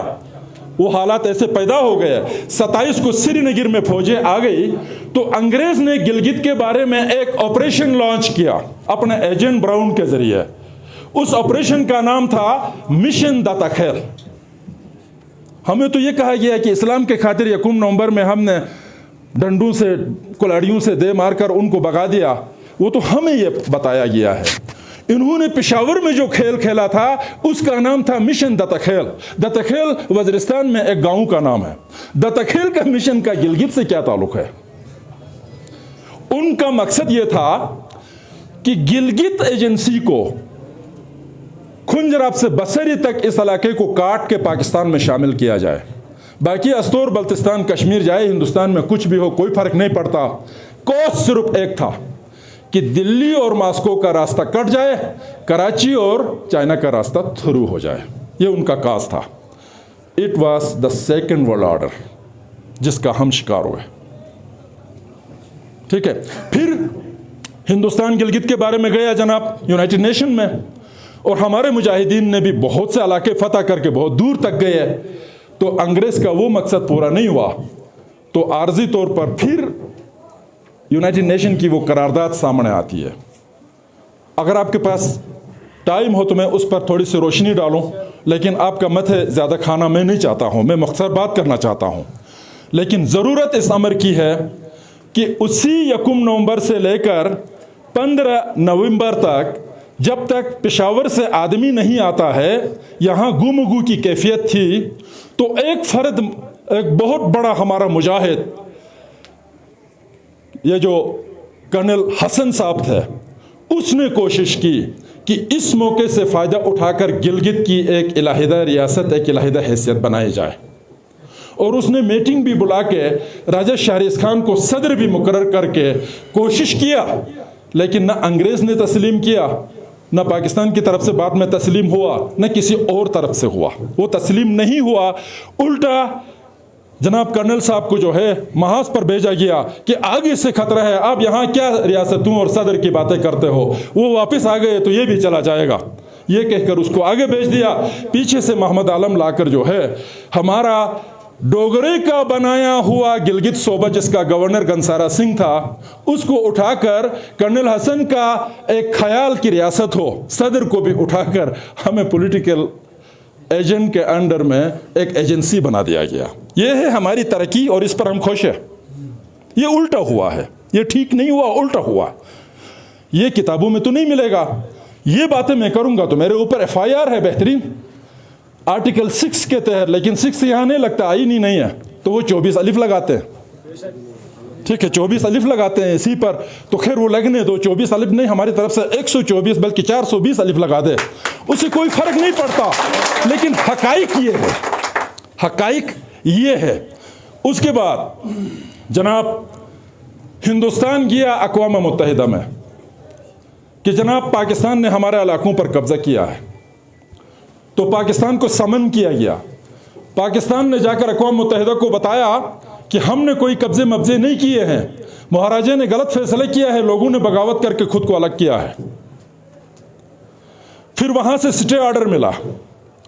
वो हालात ऐसे पैदा हो गए, 27 को श्रीनगर में फौजें आ गई, तो अंग्रेज ने गिलगित के बारे में एक ऑपरेशन लॉन्च किया अपने एजेंट ब्राउन के जरिए। उस ऑपरेशन का नाम था मिशन दत्तखेल। हमें तो ये कहा गया कि इस्लाम के खातिर 1 नवंबर में हमने डंडों से कुल्हाड़ियों से दे मारकर उनको भगा दिया, वो तो हमें ये बताया गया है। इन्होंने पेशावर में जो खेल खेला था उसका नाम था मिशन दत्तखेल। दत्तखेल वज़ीरिस्तान में एक गांव का नाम है। दत्तखेल का मिशन का गिलगित से क्या ताल्लुक है? उनका मकसद यह था कि गिलगित एजेंसी को खुंजराब से बसरी तक इस इलाके को काट के पाकिस्तान में शामिल किया जाए, बाकी अस्तोर बल्तिस्तान कश्मीर जाए, हिंदुस्तान में कुछ भी हो कोई फर्क नहीं पड़ता। कॉज सिर्फ एक था कि दिल्ली और मॉस्को का रास्ता कट जाए, कराची और चाइना का रास्ता थ्रू हो जाए। ये उनका काज था। It was the second world order जिसका हम शिकार हुए। ठीक है, फिर हिंदुस्तान गिलगित के बारे में गया जनाब यूनाइटेड नेशन में, और हमारे मुजाहिदीन ने भी बहुत से इलाके फतह करके बहुत दूर तक गए, तो अंग्रेज़ का वो मकसद पूरा नहीं हुआ, तो आर्जी तौर पर फिर यूनाइटेड नेशन की वो करारदाद सामने आती है। अगर आपके पास टाइम हो तो मैं उस पर थोड़ी सी रोशनी डालूं, लेकिन आपका मत है ज़्यादा खाना मैं नहीं चाहता हूं, मैं मुख्तसर बात करना चाहता हूं। लेकिन ज़रूरत इस अमर की है कि उसी 1 नवंबर से लेकर 15 नवंबर तक, जब तक पेशावर से आदमी नहीं आता है, यहाँ गुमगू की कैफियत थी। तो एक फर्द, एक बहुत बड़ा हमारा मुजाहिद, ये जो कर्नल हसन साहब थे, उसने कोशिश की कि इस मौके से फ़ायदा उठाकर गिलगित की एक इलाहिदा रियासत, एक इलाहिदा हैसियत बनाई जाए। और उसने मीटिंग भी बुला के राजा शहरीस खान को सदर भी मुकर्रर करके कोशिश किया, लेकिन न अंग्रेज़ ने तस्लीम किया, न पाकिस्तान की तरफ से बाद में तस्लीम हुआ, न किसी और तरफ से हुआ। वो तस्लीम नहीं हुआ, उल्टा जनाब कर्नल साहब को जो है महाज पर भेजा गया कि आगे से खतरा है, आप यहाँ क्या रियासतों और सदर की बातें करते हो। वो वापस आ गए तो ये भी चला जाएगा, ये कहकर उसको आगे भेज दिया। पीछे से मोहम्मद आलम लाकर जो है हमारा डोगरे का बनाया हुआ गिलगित सूबा, जिसका गवर्नर गंसारा सिंह था, उसको उठाकर कर्नल हसन का एक ख्याल की रियासत हो, सदर को भी उठाकर हमें पॉलिटिकल एजेंट के अंडर में एक एजेंसी बना दिया गया। ये है हमारी तरक्की और इस पर हम खुश हैं। ये उल्टा हुआ है, ये ठीक नहीं हुआ, उल्टा हुआ। ये किताबों में तो नहीं मिलेगा। ये बातें मैं करूंगा तो मेरे ऊपर FIR है बेहतरीन, आर्टिकल 6 के तहत, लेकिन 6 यहाँ नहीं लगता, आईन ही नहीं है, तो वो 24 अलिफ लगाते हैं। ठीक है, 24 अलिफ लगाते हैं इसी पर, तो खैर वो लगने दो। 24 अलिफ नहीं, हमारी तरफ से 124 बल्कि 420 अलिफ लगा दे, उससे कोई फर्क नहीं पड़ता। लेकिन हकाइक ये है, हकाइक ये है। उसके बाद जनाब हिंदुस्तान गया अक़वाम मुत्तहिदा में कि जनाब पाकिस्तान ने हमारे इलाकों पर कब्जा किया है, तो पाकिस्तान को समन किया गया। पाकिस्तान ने जाकर अक़वाम मुत्तहिदा को बताया कि हमने कोई कब्जे मब्जे नहीं किए हैं, महाराजा ने गलत फैसला किया है, लोगों ने बगावत करके खुद को अलग किया है। फिर वहां से स्टे ऑर्डर मिला,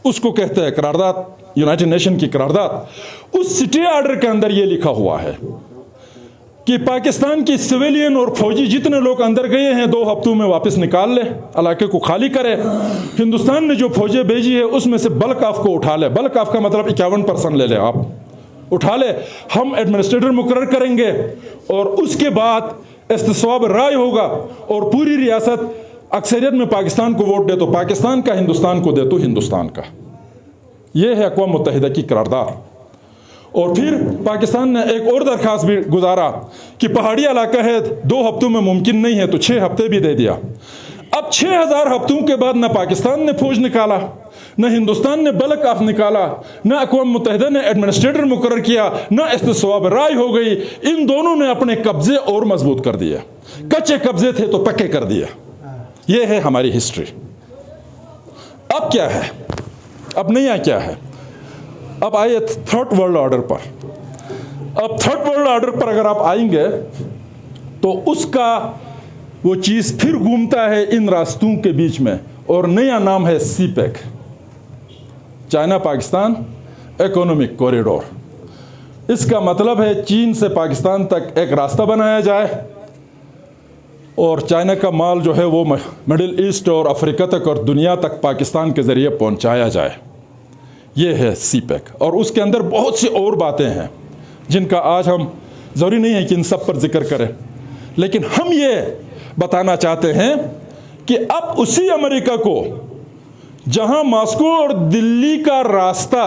उसको कहते हैं करारदाद, यूनाइटेड नेशन की करारदाद। उस स्टे ऑर्डर के अंदर यह लिखा हुआ है कि पाकिस्तान की सिविलियन और फौजी जितने लोग अंदर गए हैं 2 हफ्तों में वापस निकाल ले, इलाके को खाली करे। हिंदुस्तान ने जो फौजें भेजी है उसमें से बल्क ऑफ को उठा ले, बल्क ऑफ का मतलब 51% ले ले, आप उठा ले, हम एडमिनिस्ट्रेटर मुकर्रर करेंगे और उसके बाद इस्तिस्वाब राय होगा और पूरी रियासत अक्सरियत में पाकिस्तान को वोट दे तो पाकिस्तान का, हिंदुस्तान को दे तो हिंदुस्तान का। यह है अक़वाम मुत्तहिदा की करारदाद। और फिर पाकिस्तान ने एक और दरख्वास्त भी गुजारा कि पहाड़ी इलाका है, 2 हफ्तों में मुमकिन नहीं है, तो 6 हफ्ते भी दे दिया। अब 6000 हफ्तों के बाद न पाकिस्तान ने फौज निकाला, न हिंदुस्तान ने बल्क ऑफ निकाला, न अक़वाम मुत्तहिदा ने एडमिनिस्ट्रेटर मुकर्रर किया, न इस्तिस्वाब राय हो गई। इन दोनों ने अपने कब्जे और मजबूत कर दिए, कच्चे कब्जे थे तो पक्के कर दिए। यह है हमारी हिस्ट्री। अब क्या है, अब नया क्या है? अब आइए थर्ड वर्ल्ड ऑर्डर पर। अब थर्ड वर्ल्ड ऑर्डर पर अगर आप आएंगे तो उसका वो चीज़ फिर घूमता है इन रास्तों के बीच में, और नया नाम है CPEC, China Pakistan economic corridor. इसका मतलब है चीन से पाकिस्तान तक एक रास्ता बनाया जाए और चाइना का माल जो है वो मिडिल ईस्ट और अफ्रीका तक और दुनिया तक पाकिस्तान के ज़रिए पहुंचाया जाए। ये है CPEC। और उसके अंदर बहुत सी और बातें हैं जिनका आज हम ज़रूरी नहीं है कि इन सब पर जिक्र करें, लेकिन हम ये बताना चाहते हैं कि अब उसी अमेरिका को जहां मॉस्को और दिल्ली का रास्ता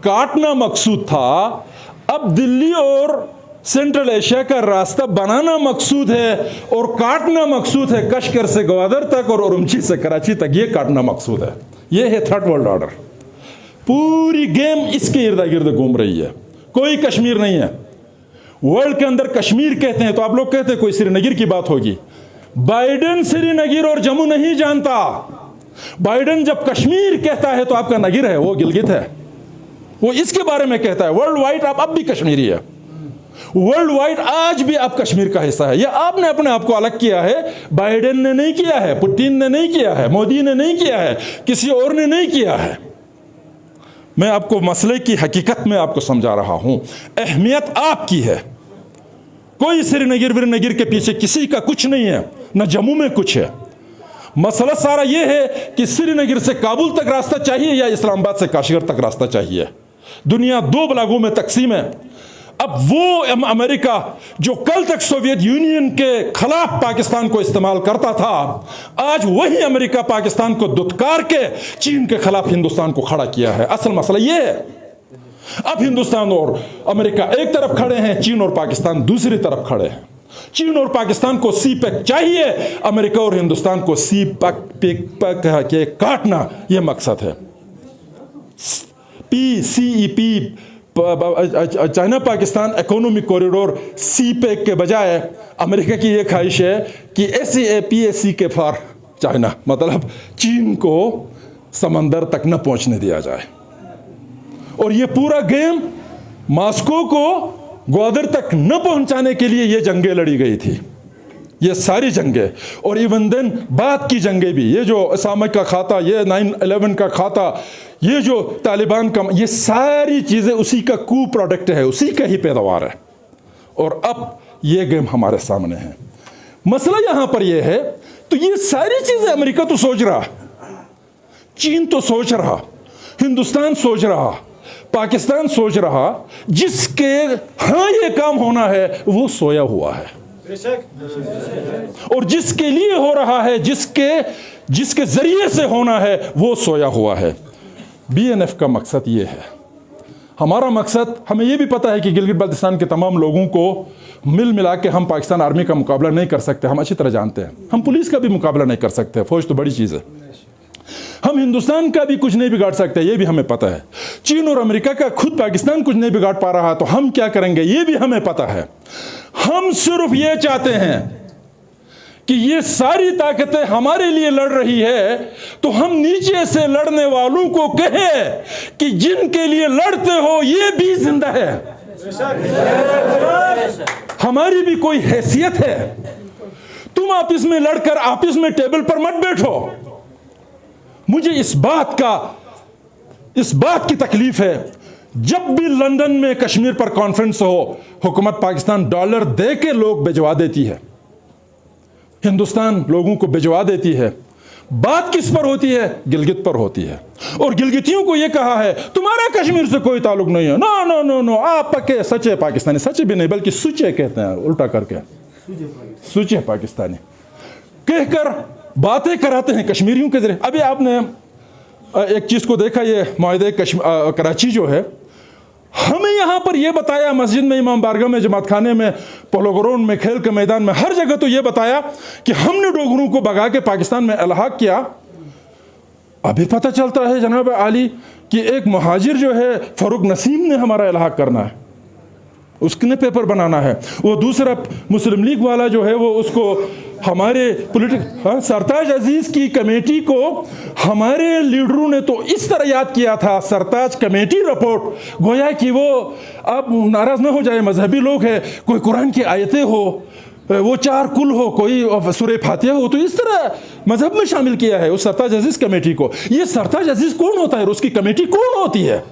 काटना मकसूद था, अब दिल्ली और सेंट्रल एशिया का रास्ता बनाना मकसूद है और काटना मकसूद है। कश्मीर से ग्वादर तक और उरुमची से कराची तक ये काटना मकसूद है। ये है थर्ड वर्ल्ड ऑर्डर। पूरी गेम इसके इर्द गिर्द घूम रही है, कोई कश्मीर नहीं है। वर्ल्ड के अंदर कश्मीर कहते हैं तो आप लोग कहते हैं कोई श्रीनगर की बात होगी। बाइडेन श्रीनगर और जम्मू नहीं जानता, बाइडेन जब कश्मीर कहता है तो आपका नगीर है, वो गिलगित है, वो इसके बारे में कहता है। वर्ल्ड वाइड आप अब भी कश्मीरी है, वर्ल्ड वाइड आज भी आप कश्मीर का हिस्सा है। ये आपने अपने आप को अलग किया है, बाइडेन ने नहीं किया है, पुतिन ने नहीं किया है, मोदी ने नहीं किया है, किसी और ने नहीं किया है। मैं आपको मसले की हकीकत में आपको समझा रहा हूं। अहमियत आपकी है, कोई श्रीनगर के पीछे किसी का कुछ नहीं है, न जम्मू में कुछ है। मसला सारा ये है कि श्रीनगर से काबुल तक रास्ता चाहिए या इस्लामाबाद से काश्मीर तक रास्ता चाहिए। दुनिया दो ब्लॉकों में तकसीम है। अब वो अमेरिका जो कल तक सोवियत यूनियन के खिलाफ पाकिस्तान को इस्तेमाल करता था, आज वही अमेरिका पाकिस्तान को दुत्कार के चीन के खिलाफ हिंदुस्तान को खड़ा किया है। असल मसला ये है, अब हिंदुस्तान और अमेरिका एक तरफ खड़े हैं, चीन और पाकिस्तान दूसरी तरफ खड़े हैं। चीन और पाकिस्तान को सी पैक चाहिए, अमेरिका और हिंदुस्तान को सी पैक के काटना यह मकसद है। PCEP China Pakistan economic corridor CPEC के बजाय अमेरिका की यह ख्वाहिश है कि SAPAC के फॉर चाइना, मतलब चीन को समंदर तक न पहुंचने दिया जाए। और ये पूरा गेम मॉस्को को ग्वादर तक न पहुंचाने के लिए ये जंगें लड़ी गई थी, ये सारी जंगें। और इवन देन बाद की जंगें भी, ये जो इस्लामिक का खाता, ये 9/11 का खाता, ये जो तालिबान का, ये सारी चीज़ें उसी का कू प्रोडक्ट है, उसी का ही पैदावार है। और अब ये गेम हमारे सामने है। मसला यहां पर यह है, तो ये सारी चीज़ें अमेरिका तो सोच रहा, चीन तो सोच रहा, हिंदुस्तान सोच रहा, पाकिस्तान सोच रहा, जिसके हाँ ये काम होना है वो सोया हुआ है। और जिसके लिए हो रहा है, जिसके जरिए से होना है, वो सोया हुआ है। BNF का मकसद ये है। हमारा मकसद, हमें ये भी पता है कि गिलगित बाल्टिस्तान के तमाम लोगों को मिल मिला के हम पाकिस्तान आर्मी का मुकाबला नहीं कर सकते। हम अच्छी तरह जानते हैं, हम पुलिस का भी मुकाबला नहीं कर सकते, फौज तो बड़ी चीज़ है। हम हिंदुस्तान का भी कुछ नहीं बिगाड़ सकते, ये भी हमें पता है। चीन और अमेरिका का खुद पाकिस्तान कुछ नहीं बिगाड़ पा रहा, तो हम क्या करेंगे ये भी हमें पता है। हम सिर्फ ये चाहते हैं कि ये सारी ताकतें हमारे लिए लड़ रही है, तो हम नीचे से लड़ने वालों को कहें कि जिनके लिए लड़ते हो ये भी जिंदा है, हमारी भी कोई हैसियत है। तुम आपस में लड़कर आपस में टेबल पर मत बैठो। मुझे इस बात की तकलीफ है, जब भी लंदन में कश्मीर पर कॉन्फ्रेंस हो, हुकूमत पाकिस्तान डॉलर दे के लोग भिजवा देती है, हिंदुस्तान लोगों को भिजवा देती है। बात किस पर होती है? गिलगित पर होती है। और गिलगितियों को यह कहा है तुम्हारा कश्मीर से कोई ताल्लुक नहीं है। नो नो नो नो, आप पक्के सच्चे पाकिस्तानी, सच्चे भी नहीं बल्कि सुचे कहते हैं, उल्टा करके सुचे पाकिस्तानी कहकर बातें कराते हैं कश्मीरियों के जरिए। अभी आपने एक चीज़ को देखा, ये मुआहदे कराची जो है, हमें यहाँ पर यह बताया, मस्जिद में, इमाम बारगाह में, जमात खाने में, पोलो ग्राउंड में, खेल के मैदान में, हर जगह तो यह बताया कि हमने डोगरों को भगा के पाकिस्तान में अलहाक किया। अभी पता चलता है जनाब आली कि एक मुहाजिर जो है फरूक नसीम ने हमारा अलहाक करना है, उसने पेपर बनाना है। वो दूसरा मुस्लिम लीग वाला जो है वो उसको हमारे सरताज अजीज़ की कमेटी को हमारे लीडरों ने तो इस तरह याद किया था, सरताज कमेटी रिपोर्ट, गोया कि वो, आप नाराज़ ना हो जाए, मजहबी लोग हैं, कोई कुरान की आयतें हो, वो 4 कुल हो, कोई सूरह फातिहा हो, तो इस तरह मजहब में शामिल किया है उस सरताज अजीज़ कमेटी को। ये सरताज अजीज़ कौन होता है और उसकी कमेटी कौन होती है,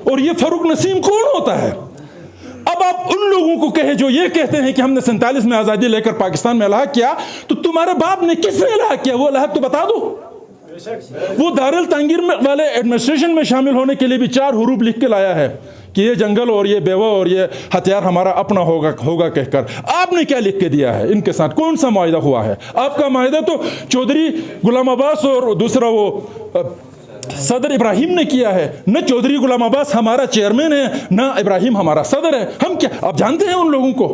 और ये फरूक नसीम कौन होता है? अब आप उन लोगों को कहे जो ये कहते हैं कि हमने 47 में आज़ादी लेकर पाकिस्तान में अलहाक किया, तो तुम्हारे बाप ने किसने अलहाक किया, वो अलहाक तो बता दो। वो दारुल तांगीर वाले एडमिनिस्ट्रेशन में शामिल होने के लिए भी 4 हुरूफ लिख के लाया है कि ये जंगल और ये बेवा और ये हथियार हमारा अपना होगा कहकर। आपने क्या लिख के दिया है इनके साथ? कौन सा मुआहिदा हुआ है? आपका मुआहिदा तो चौधरी गुलाम अब्बास और दूसरा वो सदर इब्राहिम ने किया है। न चौधरी गुलाम अब्बास हमारा चेयरमैन है, न इब्राहिम हमारा सदर है। हम क्या, आप जानते हैं उन लोगों को,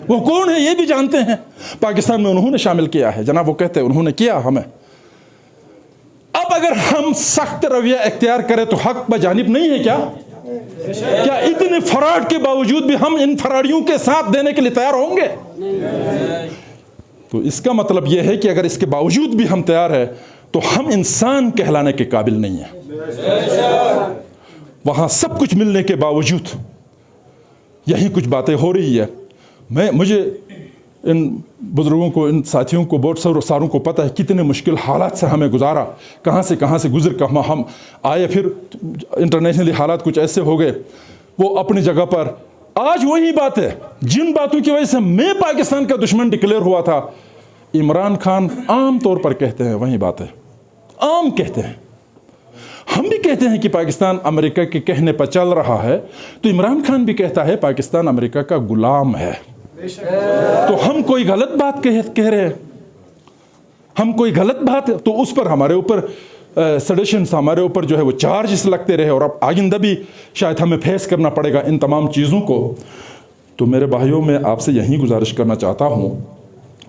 वो कौन है ये भी जानते हैं। पाकिस्तान में उन्होंने शामिल किया है जनाब, वो कहते हैं उन्होंने किया हमें। अब अगर हम सख्त रवैया इख्तियार करें तो हक बजानिब नहीं है क्या? क्या इतने फराड के बावजूद भी हम इन फराडियों के साथ देने के लिए तैयार होंगे? तो इसका मतलब यह है कि अगर इसके बावजूद भी हम तैयार हैं तो हम इंसान कहलाने के काबिल नहीं हैं। वहाँ सब कुछ मिलने के बावजूद यही कुछ बातें हो रही है। मुझे इन बुज़ुर्गों को, इन साथियों को, बहुत सारों को पता है कितने मुश्किल हालात से हमें गुजारा, कहाँ से गुजर कर हम आए। फिर इंटरनेशनली हालात कुछ ऐसे हो गए, वो अपनी जगह पर। आज वही बात है जिन बातों की वजह से मैं पाकिस्तान का दुश्मन डिक्लेयर हुआ था, इमरान खान आम तौर पर कहते हैं वही बात है, आम कहते हैं। हम भी कहते हैं कि पाकिस्तान अमेरिका के कहने पर चल रहा है, तो इमरान खान भी कहता है पाकिस्तान अमेरिका का गुलाम है। तो हम कोई गलत बात कह रहे हैं, हम कोई गलत बात, तो उस पर हमारे ऊपर सडेशंस, हमारे ऊपर जो है वो चार्जेस लगते रहे, और अब आइंदा भी शायद हमें फेस करना पड़ेगा इन तमाम चीज़ों को। तो मेरे भाइयों, मैं आपसे यही गुजारिश करना चाहता हूँ,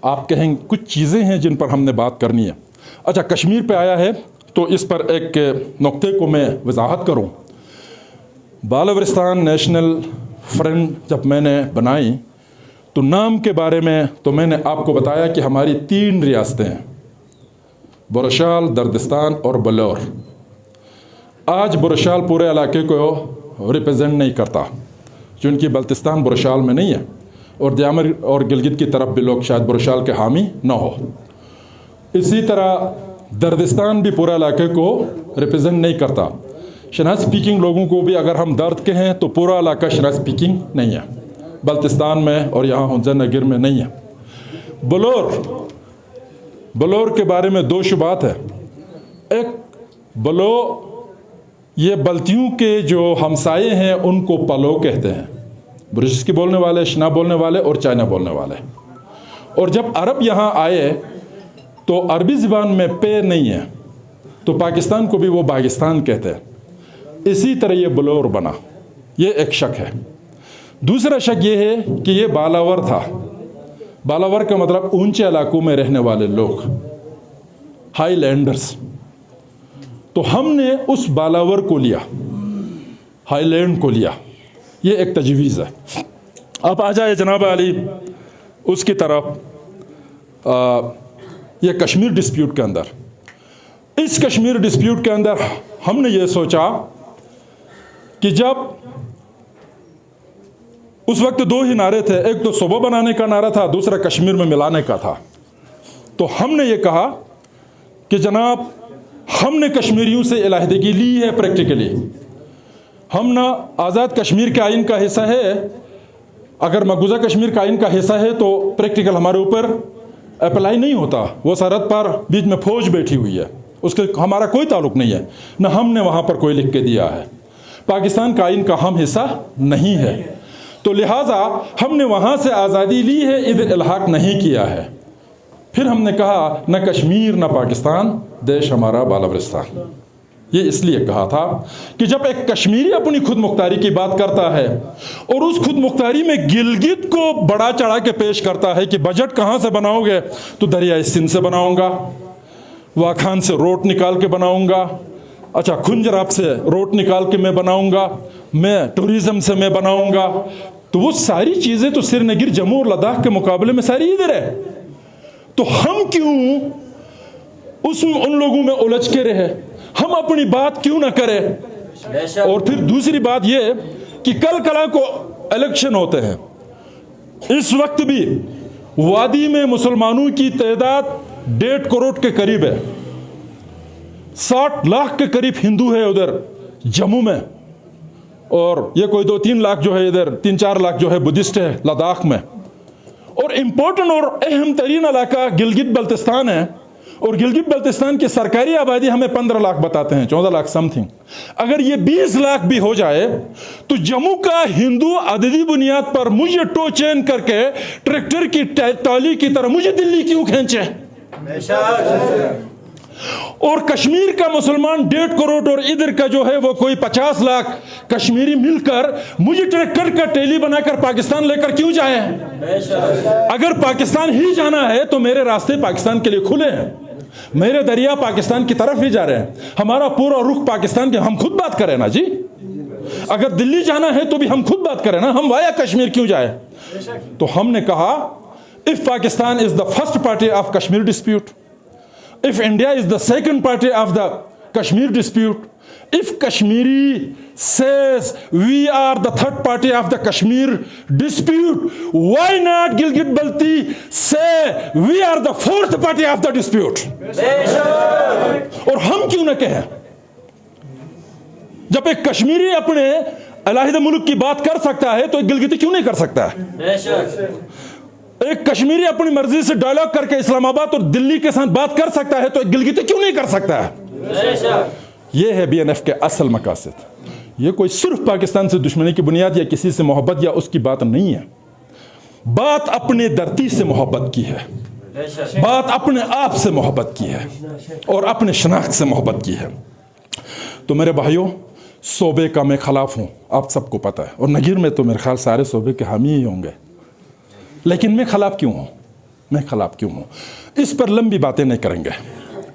आप कहेंगे कुछ चीज़ें हैं जिन पर हमने बात करनी है। अच्छा, कश्मीर पे आया है तो इस पर एक नुक्ते को मैं वजाहत करूँ। बालवरिस्तान नेशनल फ्रंट जब मैंने बनाई तो नाम के बारे में तो मैंने आपको बताया कि हमारी 3 रियासतें हैं, बुरशाल, दर्दिस्तान और बलौर। आज बुरशाल पूरे इलाके को रिप्रेजेंट नहीं करता, चूँकि बल्तिस्तान बुरशाल में नहीं है, और दयामर और गिलगित की तरफ भी लोग शायद बुरशाल के हामी ना हो। इसी तरह दर्दिस्तान भी पूरा इलाके को रिप्रेजेंट नहीं करता। शनाज स्पीकिंग लोगों को भी अगर हम दर्द के हैं तो पूरा इलाका शनाज स्पीकिंग नहीं है, बल्तिस्तान में और यहाँ हुसैनगर में नहीं है। बलौर के बारे में 2 शुबात है। एक, बलो ये बल्तियों के जो हमसाए हैं उनको पलो कहते हैं, ब्रिटिश की बोलने वाले, शना बोलने वाले और चाइना बोलने वाले। और जब अरब यहाँ आए तो अरबी ज़बान में पे नहीं है, तो पाकिस्तान को भी वो बागिस्तान कहते हैं। इसी तरह ये बलौर बना, ये एक शक है। दूसरा शक ये है कि ये बालावर था। बालावर का मतलब ऊंचे इलाकों में रहने वाले लोग, हाईलैंडर्स। तो हमने उस बालावर को लिया, हाईलैंड को लिया, ये एक तजवीज़ है। अब आ जाए जनाब अली उसकी तरफ। ये कश्मीर डिस्प्यूट के अंदर, इस कश्मीर डिस्प्यूट के अंदर हमने ये सोचा कि जब उस वक्त 2 ही नारे थे, एक तो सूबा बनाने का नारा था, दूसरा कश्मीर में मिलाने का था। तो हमने ये कहा कि जनाब हमने कश्मीरियों से इलाहिदगी ली है प्रैक्टिकली। हम ना आज़ाद कश्मीर के आइन का हिस्सा है, अगर मकबूजा कश्मीर का आइन का हिस्सा है तो प्रैक्टिकल हमारे ऊपर अप्लाई नहीं होता। वो सरहद पर बीच में फौज बैठी हुई है, उसके हमारा कोई ताल्लुक नहीं है, न हमने वहाँ पर कोई लिख के दिया है। पाकिस्तान का आइन का हम हिस्सा नहीं है, तो लिहाजा हमने वहाँ से आज़ादी ली है, इधर इल्हाक नहीं किया है। फिर हमने कहा न कश्मीर न पाकिस्तान, देश हमारा बालवरिस्तान। ये इसलिए कहा था कि जब एक कश्मीरी अपनी खुद मुख्तारी की बात करता है और उस खुद मुख्तारी में गिलगित को बड़ा चढ़ा के पेश करता है कि बजट कहाँ से बनाओगे, तो दरियाई सिंध से बनाऊंगा, वाखान से रोड निकाल के बनाऊंगा, अच्छा खुंजराब से रोड निकाल के मैं बनाऊंगा, मैं टूरिज़्म से मैं बनाऊंगा। तो वो सारी चीज़ें तो श्रीनगर, जम्मू और लद्दाख के मुकाबले में सारी इधर है। तो हम क्यों उन लोगों में उलझ के रहे, हम अपनी बात क्यों ना करें। और फिर दूसरी बात ये कि कल कला को इलेक्शन होते हैं, इस वक्त भी वादी में मुसलमानों की तादाद 1.5 करोड़ के करीब है, 60 लाख के करीब हिंदू है उधर जम्मू में, और ये कोई 2-3 लाख जो है इधर, 3-4 लाख जो है बुद्धिस्ट है लद्दाख में। और इम्पोर्टेंट और अहम तरीन इलाका गिलगित बल्तिस्तान है, और गिलगित बल्तिस्तान की सरकारी आबादी हमें 15 लाख बताते हैं, 14 लाख समथिंग। अगर ये 20 लाख भी हो जाए तो जम्मू का हिंदू अददी बुनियाद पर मुझे टो चेन करके ट्रैक्टर की टाली की तरह मुझे दिल्ली क्यों खींचे। और कश्मीर का मुसलमान 1.5 करोड़ और इधर का जो है वो कोई 50 लाख कश्मीरी मिलकर मुझे ट्रैक्टर का टेली बनाकर पाकिस्तान लेकर क्यों जाए। अगर पाकिस्तान ही जाना है तो मेरे रास्ते पाकिस्तान के लिए खुले हैं, मेरे दरिया पाकिस्तान की तरफ ही जा रहे हैं, हमारा पूरा रुख पाकिस्तान के। हम खुद बात करें ना जी, अगर दिल्ली जाना है तो भी हम खुद बात करें ना, हम वाया कश्मीर क्यों जाए। तो हमने कहा if Pakistan is the first party of Kashmir dispute, if India is the second party of the Kashmir dispute, if Kashmiri says we are the third party of the Kashmir dispute, why not Gilgit-Balti say we are the fourth party of the dispute? और हम क्यों न कहें? जब एक कश्मीरी अपने अलहदा मुल्क की बात कर सकता है तो एक गिलगिती क्यों नहीं कर सकता है? एक कश्मीरी अपनी मर्जी से डायलॉग करके इस्लामाबाद और दिल्ली के साथ बात कर सकता है तो एक गिलगिती क्यों नहीं कर सकता है? यह है BNF के असल मकासद। यह कोई सिर्फ पाकिस्तान से दुश्मनी की बुनियाद या किसी से मोहब्बत या उसकी बात नहीं है। बात अपने धरती से मोहब्बत की है, बात अपने आप से मोहब्बत की है और अपने शनाख्त से मोहब्बत की है। तो मेरे भाइयों, सोबे का मैं खिलाफ हूँ, आप सबको पता है, और नगीर में तो मेरे ख्याल सारे सोबे के हामी ही होंगे। लेकिन मैं खिलाफ क्यों हूँ? मैं खिलाफ क्यों हूँ? इस पर लंबी बातें नहीं करेंगे,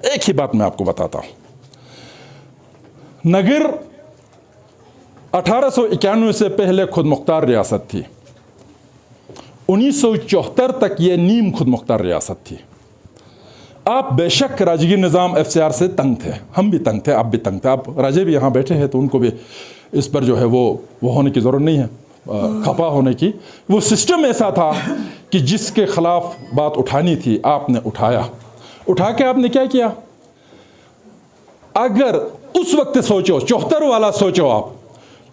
एक ही बात मैं आपको बताता हूँ। नगीर 1891 से पहले खुद मुख्तार रियासत थी। 1974 तक ये नीम खुद मुख्तार रियासत थी। आप बेशक राजगीर निज़ाम FCR से तंग थे, हम भी तंग थे, आप भी तंग थे। आप राजे भी यहाँ बैठे हैं तो उनको भी इस पर जो है वो होने की ज़रूरत नहीं है, खफा होने की। वो सिस्टम ऐसा था कि जिसके ख़िलाफ़ बात उठानी थी आपने उठाया। उठा के आपने क्या किया? अगर उस वक्त सोचो, 74 वाला सोचो, आप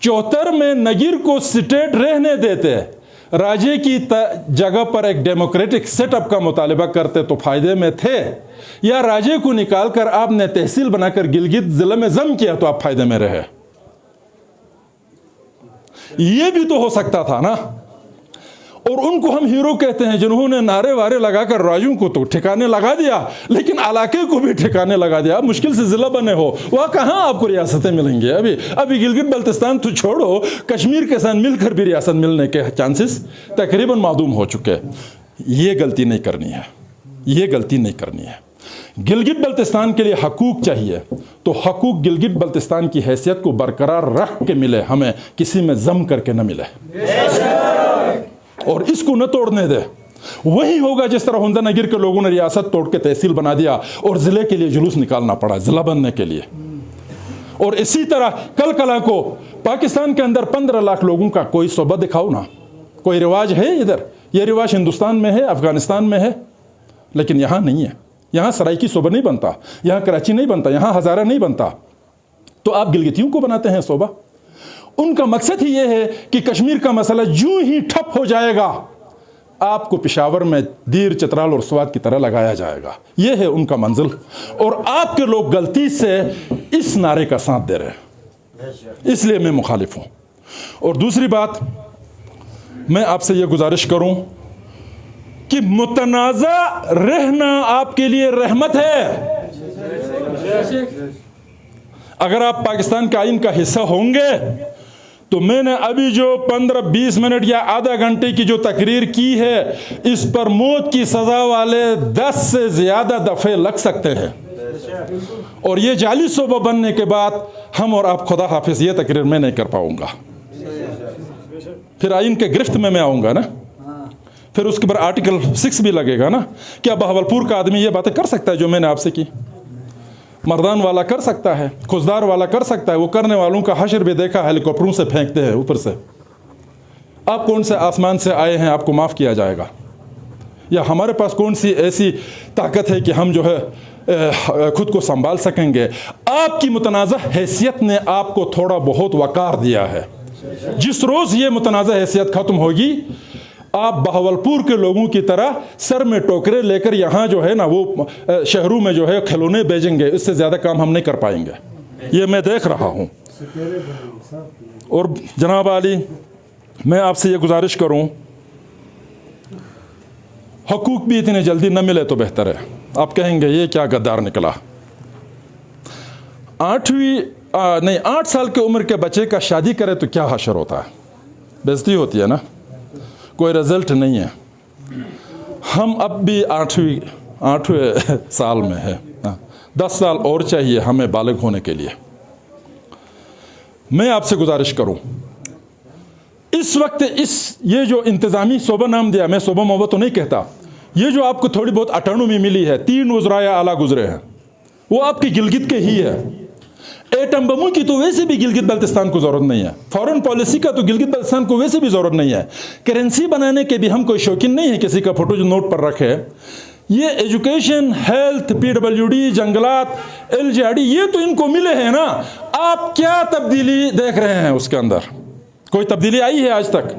74 में नगीर को स्टेट रहने देते, राजे की जगह पर एक डेमोक्रेटिक सेटअप का मुतालिबा करते तो फायदे में थे, या राजे को निकालकर आपने तहसील बनाकर गिलगित जिले में जम किया तो आप फायदे में रहे? ये भी तो हो सकता था ना। और उनको हम हीरो कहते हैं जिन्होंने नारे वारे लगाकर राजू को तो ठिकाने लगा दिया, लेकिन इलाके को भी ठिकाने लगा दिया। मुश्किल से जिला बने हो, वहाँ कहाँ आपको रियासतें मिलेंगी? अभी गिलगित बल्तिस्तान तो छोड़ो, कश्मीर के साथ मिलकर भी रियासत मिलने के चांसेस तकरीबन मादूम हो चुके। ये गलती नहीं करनी है, ये गलती नहीं करनी है। गिलगित बल्तिस्तान के लिए हकूक चाहिए तो हकूक गिलगित बल्तिस्तान की हैसियत को बरकरार रख के मिले, हमें किसी में जम करके न मिले, और इसको न तोड़ने दे। वही होगा जिस तरह हुंदा नगीर के लोगों ने रियासत तोड़ के तहसील बना दिया और ज़िले के लिए जुलूस निकालना पड़ा ज़िला बनने के लिए। और इसी तरह कल कला को पाकिस्तान के अंदर 15 लाख लोगों का कोई सूबा दिखाओ ना, कोई रिवाज है इधर? ये रिवाज हिंदुस्तान में है, अफगानिस्तान में है, लेकिन यहाँ नहीं है। यहाँ सराइकी सूबा नहीं बनता, यहाँ कराची नहीं बनता, यहाँ हज़ारा नहीं बनता। तो आप गिलगितियों को बनाते हैं सूबा। उनका मकसद ही ये है कि कश्मीर का मसला यूं ही ठप हो जाएगा, आपको पेशावर में दीर, चित्राल और स्वात की तरह लगाया जाएगा। ये है उनका मंजिल, और आपके लोग गलती से इस नारे का साथ दे रहे हैं, इसलिए मैं मुखालिफ हूं। और दूसरी बात, मैं आपसे ये गुजारिश करूं कि मुतनाज़ा रहना आपके लिए रहमत है। अगर आप पाकिस्तान के आइन का हिस्सा होंगे तो मैंने अभी जो 15-20 मिनट या आधा घंटे की जो तकरीर की है, इस पर मौत की सज़ा वाले 10 से ज़्यादा दफ़े लग सकते हैं। और ये जाली सूबा बनने के बाद हम और आप खुदा हाफिज़ ये तकरीर मैं नहीं कर पाऊंगा। फिर आइन के गिरफ्त में मैं आऊँगा ना, फिर उसके बाद आर्टिकल 6 भी लगेगा ना। क्या बहावलपुर का आदमी ये बातें कर सकता है जो मैंने आपसे की? मर्दान वाला कर सकता है, खुशदार वाला कर सकता है। वो करने वालों का हशर भी देखा, हेलीकॉप्टरों से फेंकते हैं ऊपर से। आप कौन से आसमान से आए हैं, आपको माफ़ किया जाएगा? या हमारे पास कौन सी ऐसी ताकत है कि हम जो है खुद को संभाल सकेंगे? आपकी मुतनाज़ा हैसियत ने आपको थोड़ा बहुत वक़ार दिया है। जिस रोज़ ये मुतनाज़ा हैसियत ख़त्म होगी, आप बहावलपुर के लोगों की तरह सर में टोकरे लेकर यहाँ जो है ना वो शहरों में जो है खिलौने बेचेंगे। इससे ज़्यादा काम हम नहीं कर पाएंगे, ये मैं देख रहा हूँ। और जनाब आली, मैं आपसे ये गुजारिश करूँ, हकूक़ भी इतनी जल्दी न मिले तो बेहतर है। आप कहेंगे ये क्या गद्दार निकला। 8 साल की उम्र के बच्चे का शादी करे तो क्या हशर होता है? बेइज्जती होती है ना, कोई रिजल्ट नहीं है। हम अब भी 8वें साल में है, 10 साल और चाहिए हमें बालिग होने के लिए। मैं आपसे गुजारिश करूं, इस वक्त ये जो इंतज़ामी सूबा नाम दिया, मैं सूबा मोबा तो नहीं कहता, ये जो आपको थोड़ी बहुत ऑटोनॉमी मिली है, 3 वज़राए आला गुजरे हैं, वो आपकी गिलगित के ही है। एटम बमों की तो वैसे भी गिलगित बल्तिस्तान को ज़रूरत नहीं है, फॉरेन पॉलिसी का तो गिलगित बल्तिस्तान को वैसे भी ज़रूरत नहीं है, करेंसी बनाने के भी हम कोई शौकीन नहीं है किसी का फ़ोटो जो नोट पर रखे। ये एजुकेशन, हेल्थ, PWD, जंगलात, LGRD, ये तो इनको मिले हैं ना। आप क्या तब्दीली देख रहे हैं उसके अंदर? कोई तब्दीली आई है आज तक?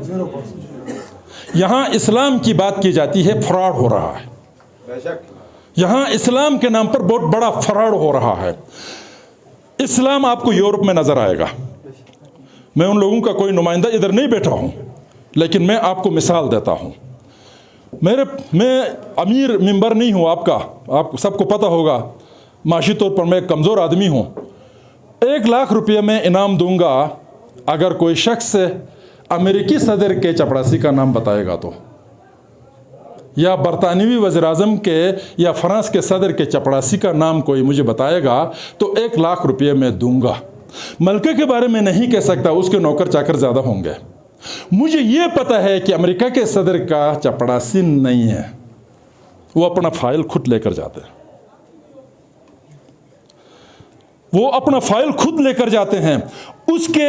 यहाँ इस्लाम की बात की जाती है, फ्रॉड हो रहा है। यहाँ इस्लाम के नाम पर बहुत बड़ा फ्रॉड हो रहा है। इस्लाम आपको यूरोप में नज़र आएगा। मैं उन लोगों का कोई नुमाइंदा इधर नहीं बैठा हूँ, लेकिन मैं आपको मिसाल देता हूँ। मैं अमीर मेंबर नहीं हूँ आपको सबको पता होगा, माशी तौर पर मैं एक कमज़ोर आदमी हूँ। 1 लाख रुपये में इनाम दूंगा अगर कोई शख्स अमेरिकी सदर के चपरासी का नाम बताएगा तो, या बरतानवी वज़ीर-ए-आज़म के या फ्रांस के सदर के चपरासी का नाम कोई मुझे बताएगा तो 1 लाख रुपये मैं दूंगा। मलके के बारे में नहीं कह सकता, उसके नौकर चाकर ज़्यादा होंगे। मुझे ये पता है कि अमेरिका के सदर का चपरासी नहीं है, वो अपना फाइल खुद लेकर जाते हैं। वो अपना फाइल खुद लेकर जाते हैं। उसके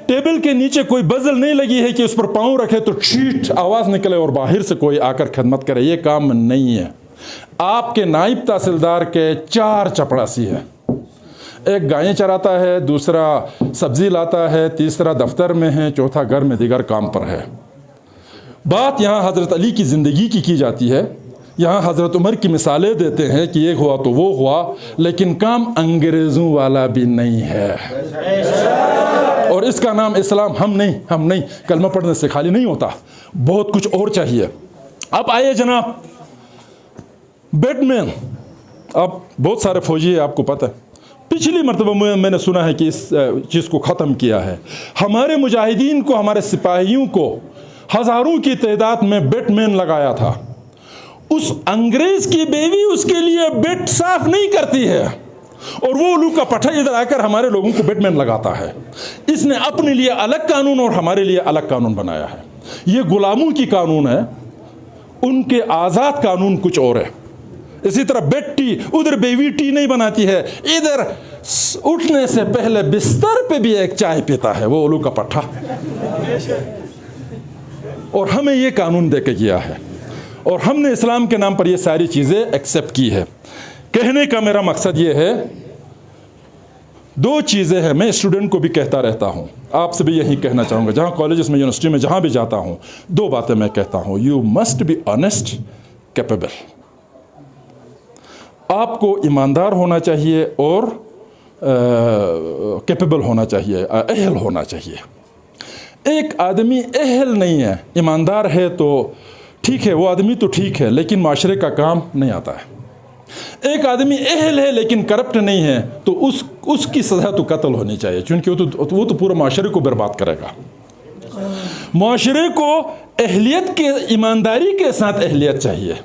टेबल के नीचे कोई बजल नहीं लगी है कि उस पर पाँव रखे तो छीट आवाज़ निकले और बाहर से कोई आकर खिदमत करे। ये काम नहीं है। आपके नायब तहसीलदार के 4 चपरासी हैं। एक गायें चराता है, दूसरा सब्जी लाता है, तीसरा दफ्तर में है, चौथा घर में दीगर काम पर है। बात यहाँ हज़रत अली की ज़िंदगी की जाती है। यहाँ हज़रत उमर की मिसालें देते हैं कि ये हुआ तो वो हुआ, लेकिन काम अंग्रेज़ों वाला भी नहीं है। और इसका नाम इस्लाम हम नहीं कलमा पढ़ने से खाली नहीं होता, बहुत कुछ और चाहिए। अब आइए जनाब, बैटमैन, अब बहुत सारे फौजी है, आपको पता है। पिछली मरतबा मैंने सुना है कि इस चीज़ को ख़त्म किया है। हमारे मुजाहिदीन को, हमारे सिपाहियों को हज़ारों की तादाद में बैटमैन लगाया था। उस अंग्रेज़ की बेवी उसके लिए बेट साफ नहीं करती है, और वो उल्लू का पट्टा इधर आकर हमारे लोगों को बैटमैन लगाता है। इसने अपने लिए अलग कानून और हमारे लिए अलग कानून बनाया है। ये गुलामों की कानून है, उनके आज़ाद कानून कुछ और है। इसी तरह बेड टी, उधर बेबी टी नहीं बनाती है, इधर उठने से पहले बिस्तर पे भी एक चाय पीता है वो उल्लू का पट्टा। और हमें ये कानून दे के किया है, और हमने इस्लाम के नाम पर ये सारी चीज़ें एक्सेप्ट की है। कहने का मेरा मकसद ये है, 2 चीज़ें हैं। मैं स्टूडेंट को भी कहता रहता हूँ, आपसे भी यही कहना चाहूँगा, जहाँ कॉलेजेस में, यूनिवर्सिटी में, जहाँ भी जाता हूँ, 2 बातें मैं कहता हूँ। You must be honest, capable. आपको ईमानदार होना चाहिए और कैपेबल होना चाहिए, अहल होना चाहिए। एक आदमी अहल नहीं है, ईमानदार है तो ठीक है, वो आदमी तो ठीक है, लेकिन माशरे का काम नहीं आता है। एक आदमी अहल है लेकिन करप्ट नहीं है तो उसकी सज़ा तो कत्ल होनी चाहिए, क्योंकि वो तो पूरा माशरे को बर्बाद करेगा। माशरे को अहलियत के, ईमानदारी के साथ अहलियत चाहिए।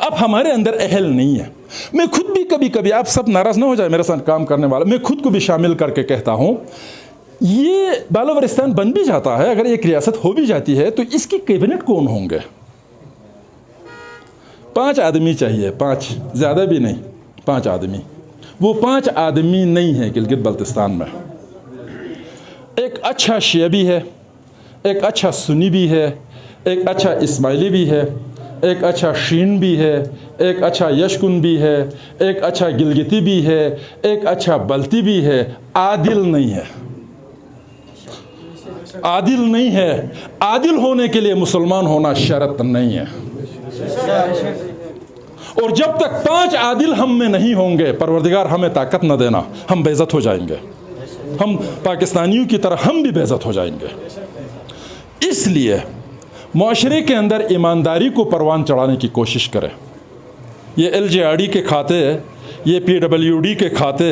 अब हमारे अंदर अहल नहीं है। मैं खुद भी कभी कभी, आप सब नाराज़ ना हो जाए मेरे साथ काम करने वाला, मैं खुद को भी शामिल करके कहता हूँ, ये बालोचिस्तान बन भी जाता है, अगर एक रियासत हो भी जाती है तो इसकी कैबिनेट कौन होंगे? 5 आदमी चाहिए, 5, ज़्यादा भी नहीं, 5 आदमी। वो 5 आदमी नहीं है गिलगित बल्तिस्तान में। एक अच्छा शिया भी है, एक अच्छा सुन्नी भी है, एक अच्छा इस्माइली भी है, एक अच्छा शीन भी है, एक अच्छा यशकुन भी है, एक अच्छा गिलगिती भी है, एक अच्छा बल्ती भी है। आदिल नहीं है, आदिल नहीं है। आदिल होने के लिए मुसलमान होना शर्त नहीं है। और जब तक 5 आदिल हम में नहीं होंगे, परवरदिगार हमें ताकत न देना, हम बेइज्जत हो जाएंगे। हम पाकिस्तानियों की तरह हम भी बेइज्जत हो जाएंगे। इसलिए माशरे के अंदर ईमानदारी को परवान चढ़ाने की कोशिश करें। ये LGRD के खाते, ये PWD के खाते,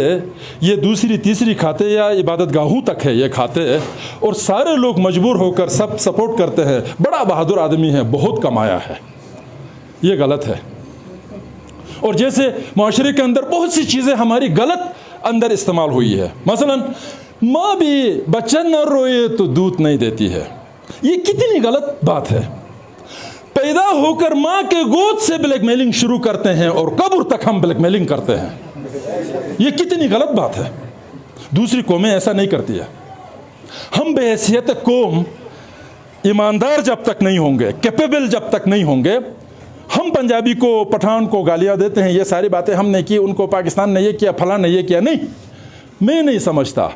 ये दूसरी तीसरी खाते या इबादत गाहों तक है ये खाते, और सारे लोग मजबूर होकर सब सपोर्ट करते हैं। बड़ा बहादुर आदमी है, बहुत कमाया है, ये गलत है। और जैसे माशरे के अंदर बहुत सी चीज़ें हमारी गलत अंदर इस्तेमाल हुई है। मसलन माँ भी बच्चा न रोए तो दूध नहीं देती है, ये कितनी गलत बात है। पैदा होकर माँ के गोद से ब्लैकमेलिंग शुरू करते हैं और कब्र तक हम ब्लैकमेलिंग करते हैं। ये कितनी गलत बात है। दूसरी कौमें ऐसा नहीं करती है। हम बेहैसियत कौम ईमानदार जब तक नहीं होंगे, कैपेबल जब तक नहीं होंगे, हम पंजाबी को, पठान को गालियाँ देते हैं, ये सारी बातें हमने की, उनको पाकिस्तान ने ये किया, फलां ने ये किया। नहीं, मैं नहीं समझता।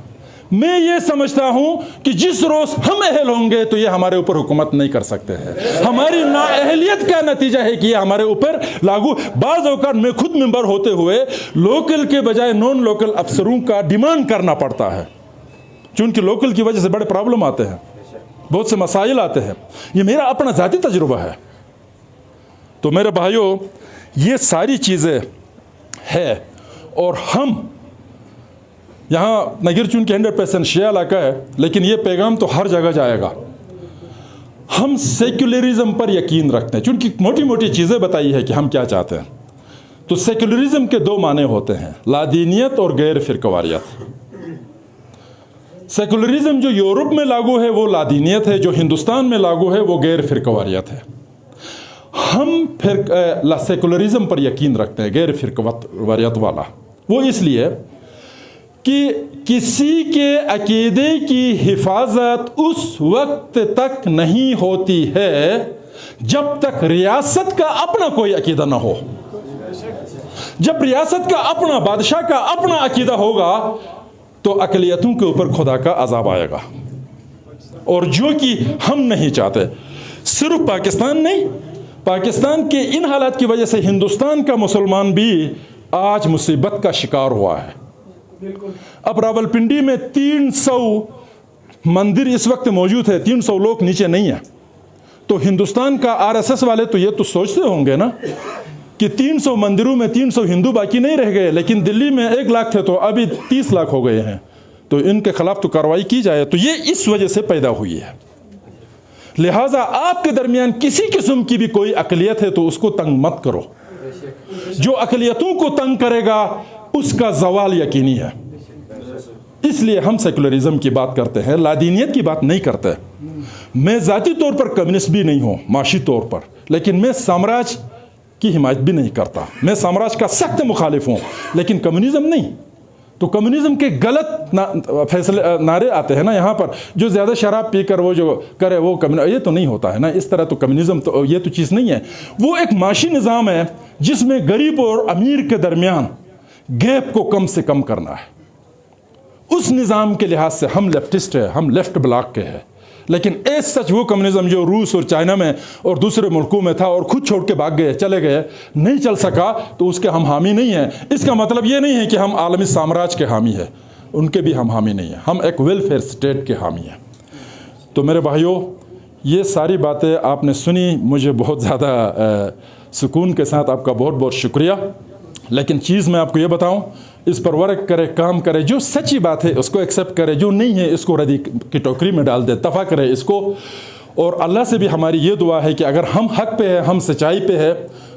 मैं ये समझता हूँ कि जिस रोज़ हम अहल होंगे तो ये हमारे ऊपर हुकूमत नहीं कर सकते हैं। हमारी नाअहलियत का नतीजा है कि ये हमारे ऊपर लागू। बाज़ औक़ात मैं खुद मेंबर होते हुए लोकल के बजाय नॉन लोकल अफसरों का डिमांड करना पड़ता है, क्योंकि लोकल की वजह से बड़े प्रॉब्लम आते हैं, बहुत से मसाइल आते हैं। ये मेरा अपना ज़ाती तजुर्बा है। तो मेरे भाइयों, ये सारी चीज़ें हैं और हम यहाँ नगर चून के 100% शिया इलाका है, लेकिन ये पैगाम तो हर जगह जाएगा। हम सेक्युलरिज्म पर यकीन रखते हैं, क्योंकि मोटी मोटी चीज़ें बताई है कि हम क्या चाहते हैं। तो सेक्युलरिज्म के दो माने होते हैं, लादीनियत और गैर फिरकवारियत। सेक्युलरिज्म जो यूरोप में लागू है वो लादीनियत है, जो हिंदुस्तान में लागू है वो गैर फिरकवारियत है। हम फिर सेकुलरिज्म पर यकीन रखते हैं, गैर फिरकवारियत वाला। वो इसलिए कि किसी के अकीदे की हिफाजत उस वक्त तक नहीं होती है जब तक रियासत का अपना कोई अकीदा ना हो। जब रियासत का अपना, बादशाह का अपना अकीदा होगा तो अक़लियतों के ऊपर खुदा का अज़ाब आएगा, और जो कि हम नहीं चाहते। सिर्फ पाकिस्तान नहीं, पाकिस्तान के इन हालात की वजह से हिंदुस्तान का मुसलमान भी आज मुसीबत का शिकार हुआ है। अब रावलपिंडी में 300 मंदिर इस वक्त मौजूद है, 300 लोग नीचे नहीं है। तो हिंदुस्तान का आरएसएस वाले तो ये तो सोचते होंगे ना कि 300 मंदिरों में 300 हिंदू बाकी नहीं रह गए, लेकिन दिल्ली में 1 लाख थे तो अभी 30 लाख हो गए हैं, तो इनके खिलाफ तो कार्रवाई की जाए। तो ये इस वजह से पैदा हुई है। लिहाजा आपके दरमियान किसी किस्म की भी कोई अक़लियत है तो उसको तंग मत करो। जो अक़लियतों को तंग करेगा उसका ज़वाल यकीनी है। इसलिए हम सेकुलरिज्म की बात करते हैं, लादीनियत की बात नहीं करते। मैं ज़ाती तौर पर कम्युनिस्ट भी नहीं हूँ, माशी तौर पर, लेकिन मैं साम्राज्य की हिमायत भी नहीं करता। मैं साम्राज्य का सख्त मुखालिफ हूँ, लेकिन कम्युनिज्म नहीं। तो कम्युनिज्म के गलत फैसले नारे आते हैं ना यहाँ पर, जो ज़्यादा शराब पीकर वो जो करे वो कम्युनिज्म, ये तो नहीं होता है ना। इस तरह तो कम्युनिज्म तो ये तो चीज़ नहीं है। वो एक माशी निज़ाम है जिसमें गरीब और अमीर के दरमियान गैप को कम से कम करना है। उस निज़ाम के लिहाज से हम लेफ्टिस्ट है, हम लेफ्ट ब्लॉक के हैं। लेकिन एज सच वो कम्युनिज्म जो रूस और चाइना में और दूसरे मुल्कों में था और खुद छोड़ के भाग गए, चले गए, नहीं चल सका, तो उसके हम हामी नहीं हैं। इसका मतलब ये नहीं है कि हम आलमी साम्राज्य के हामी हैं, उनके भी हम हामी नहीं हैं। हम एक वेलफेयर स्टेट के हामी हैं। तो मेरे भाइयों, ये सारी बातें आपने सुनी, मुझे बहुत ज़्यादा सुकून के साथ आपका बहुत बहुत शुक्रिया। लेकिन चीज़ मैं आपको ये बताऊं, इस पर वर्क करे, काम करे, जो सच्ची बात है उसको एक्सेप्ट करे, जो नहीं है इसको रद्दी की टोकरी में डाल दे, तफ़ा करे इसको। और अल्लाह से भी हमारी ये दुआ है कि अगर हम हक पे है, हम सच्चाई पे है,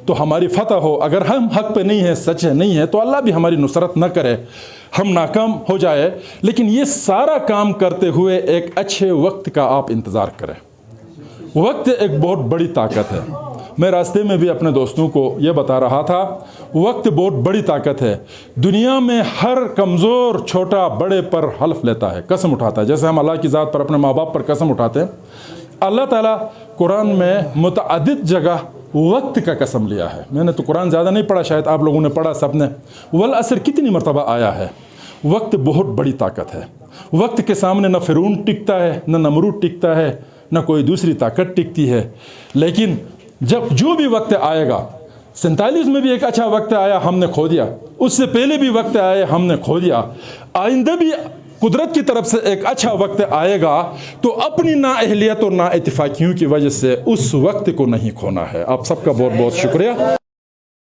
तो हमारी फतह हो। अगर हम हक पे नहीं है, सच है नहीं है, तो अल्लाह भी हमारी नुसरत न करे, हम नाकाम हो जाए। लेकिन ये सारा काम करते हुए एक अच्छे वक्त का आप इंतज़ार करें। वक्त एक बहुत बड़ी ताकत है। मैं रास्ते में भी अपने दोस्तों को ये बता रहा था, वक्त बहुत बड़ी ताकत है। दुनिया में हर कमज़ोर छोटा बड़े पर हल्फ लेता है, कसम उठाता है। जैसे हम अल्लाह की ज़ात पर, अपने माँ बाप पर कसम उठाते हैं, अल्लाह ताला कुरान में मुतअद्दिद जगह वक्त का कसम लिया है। मैंने तो कुरान ज़्यादा नहीं पढ़ा, शायद आप लोगों ने पढ़ा सबने। वल असर कितनी मरतबा आया है। वक्त बहुत बड़ी ताकत है। वक्त के सामने न फ़िरौन टिकता है, न नमरूद टिकता है, न कोई दूसरी ताकत टिकती है। लेकिन जब जो भी वक्त आएगा, 47 में भी एक अच्छा वक्त आया, हमने खो दिया। उससे पहले भी वक्त आए, हमने खो दिया। आइंदा भी कुदरत की तरफ से एक अच्छा वक्त आएगा, तो अपनी नाअहलियत और नाइत्तेफाकियों की वजह से उस वक्त को नहीं खोना है। आप सबका बहुत बहुत शुक्रिया।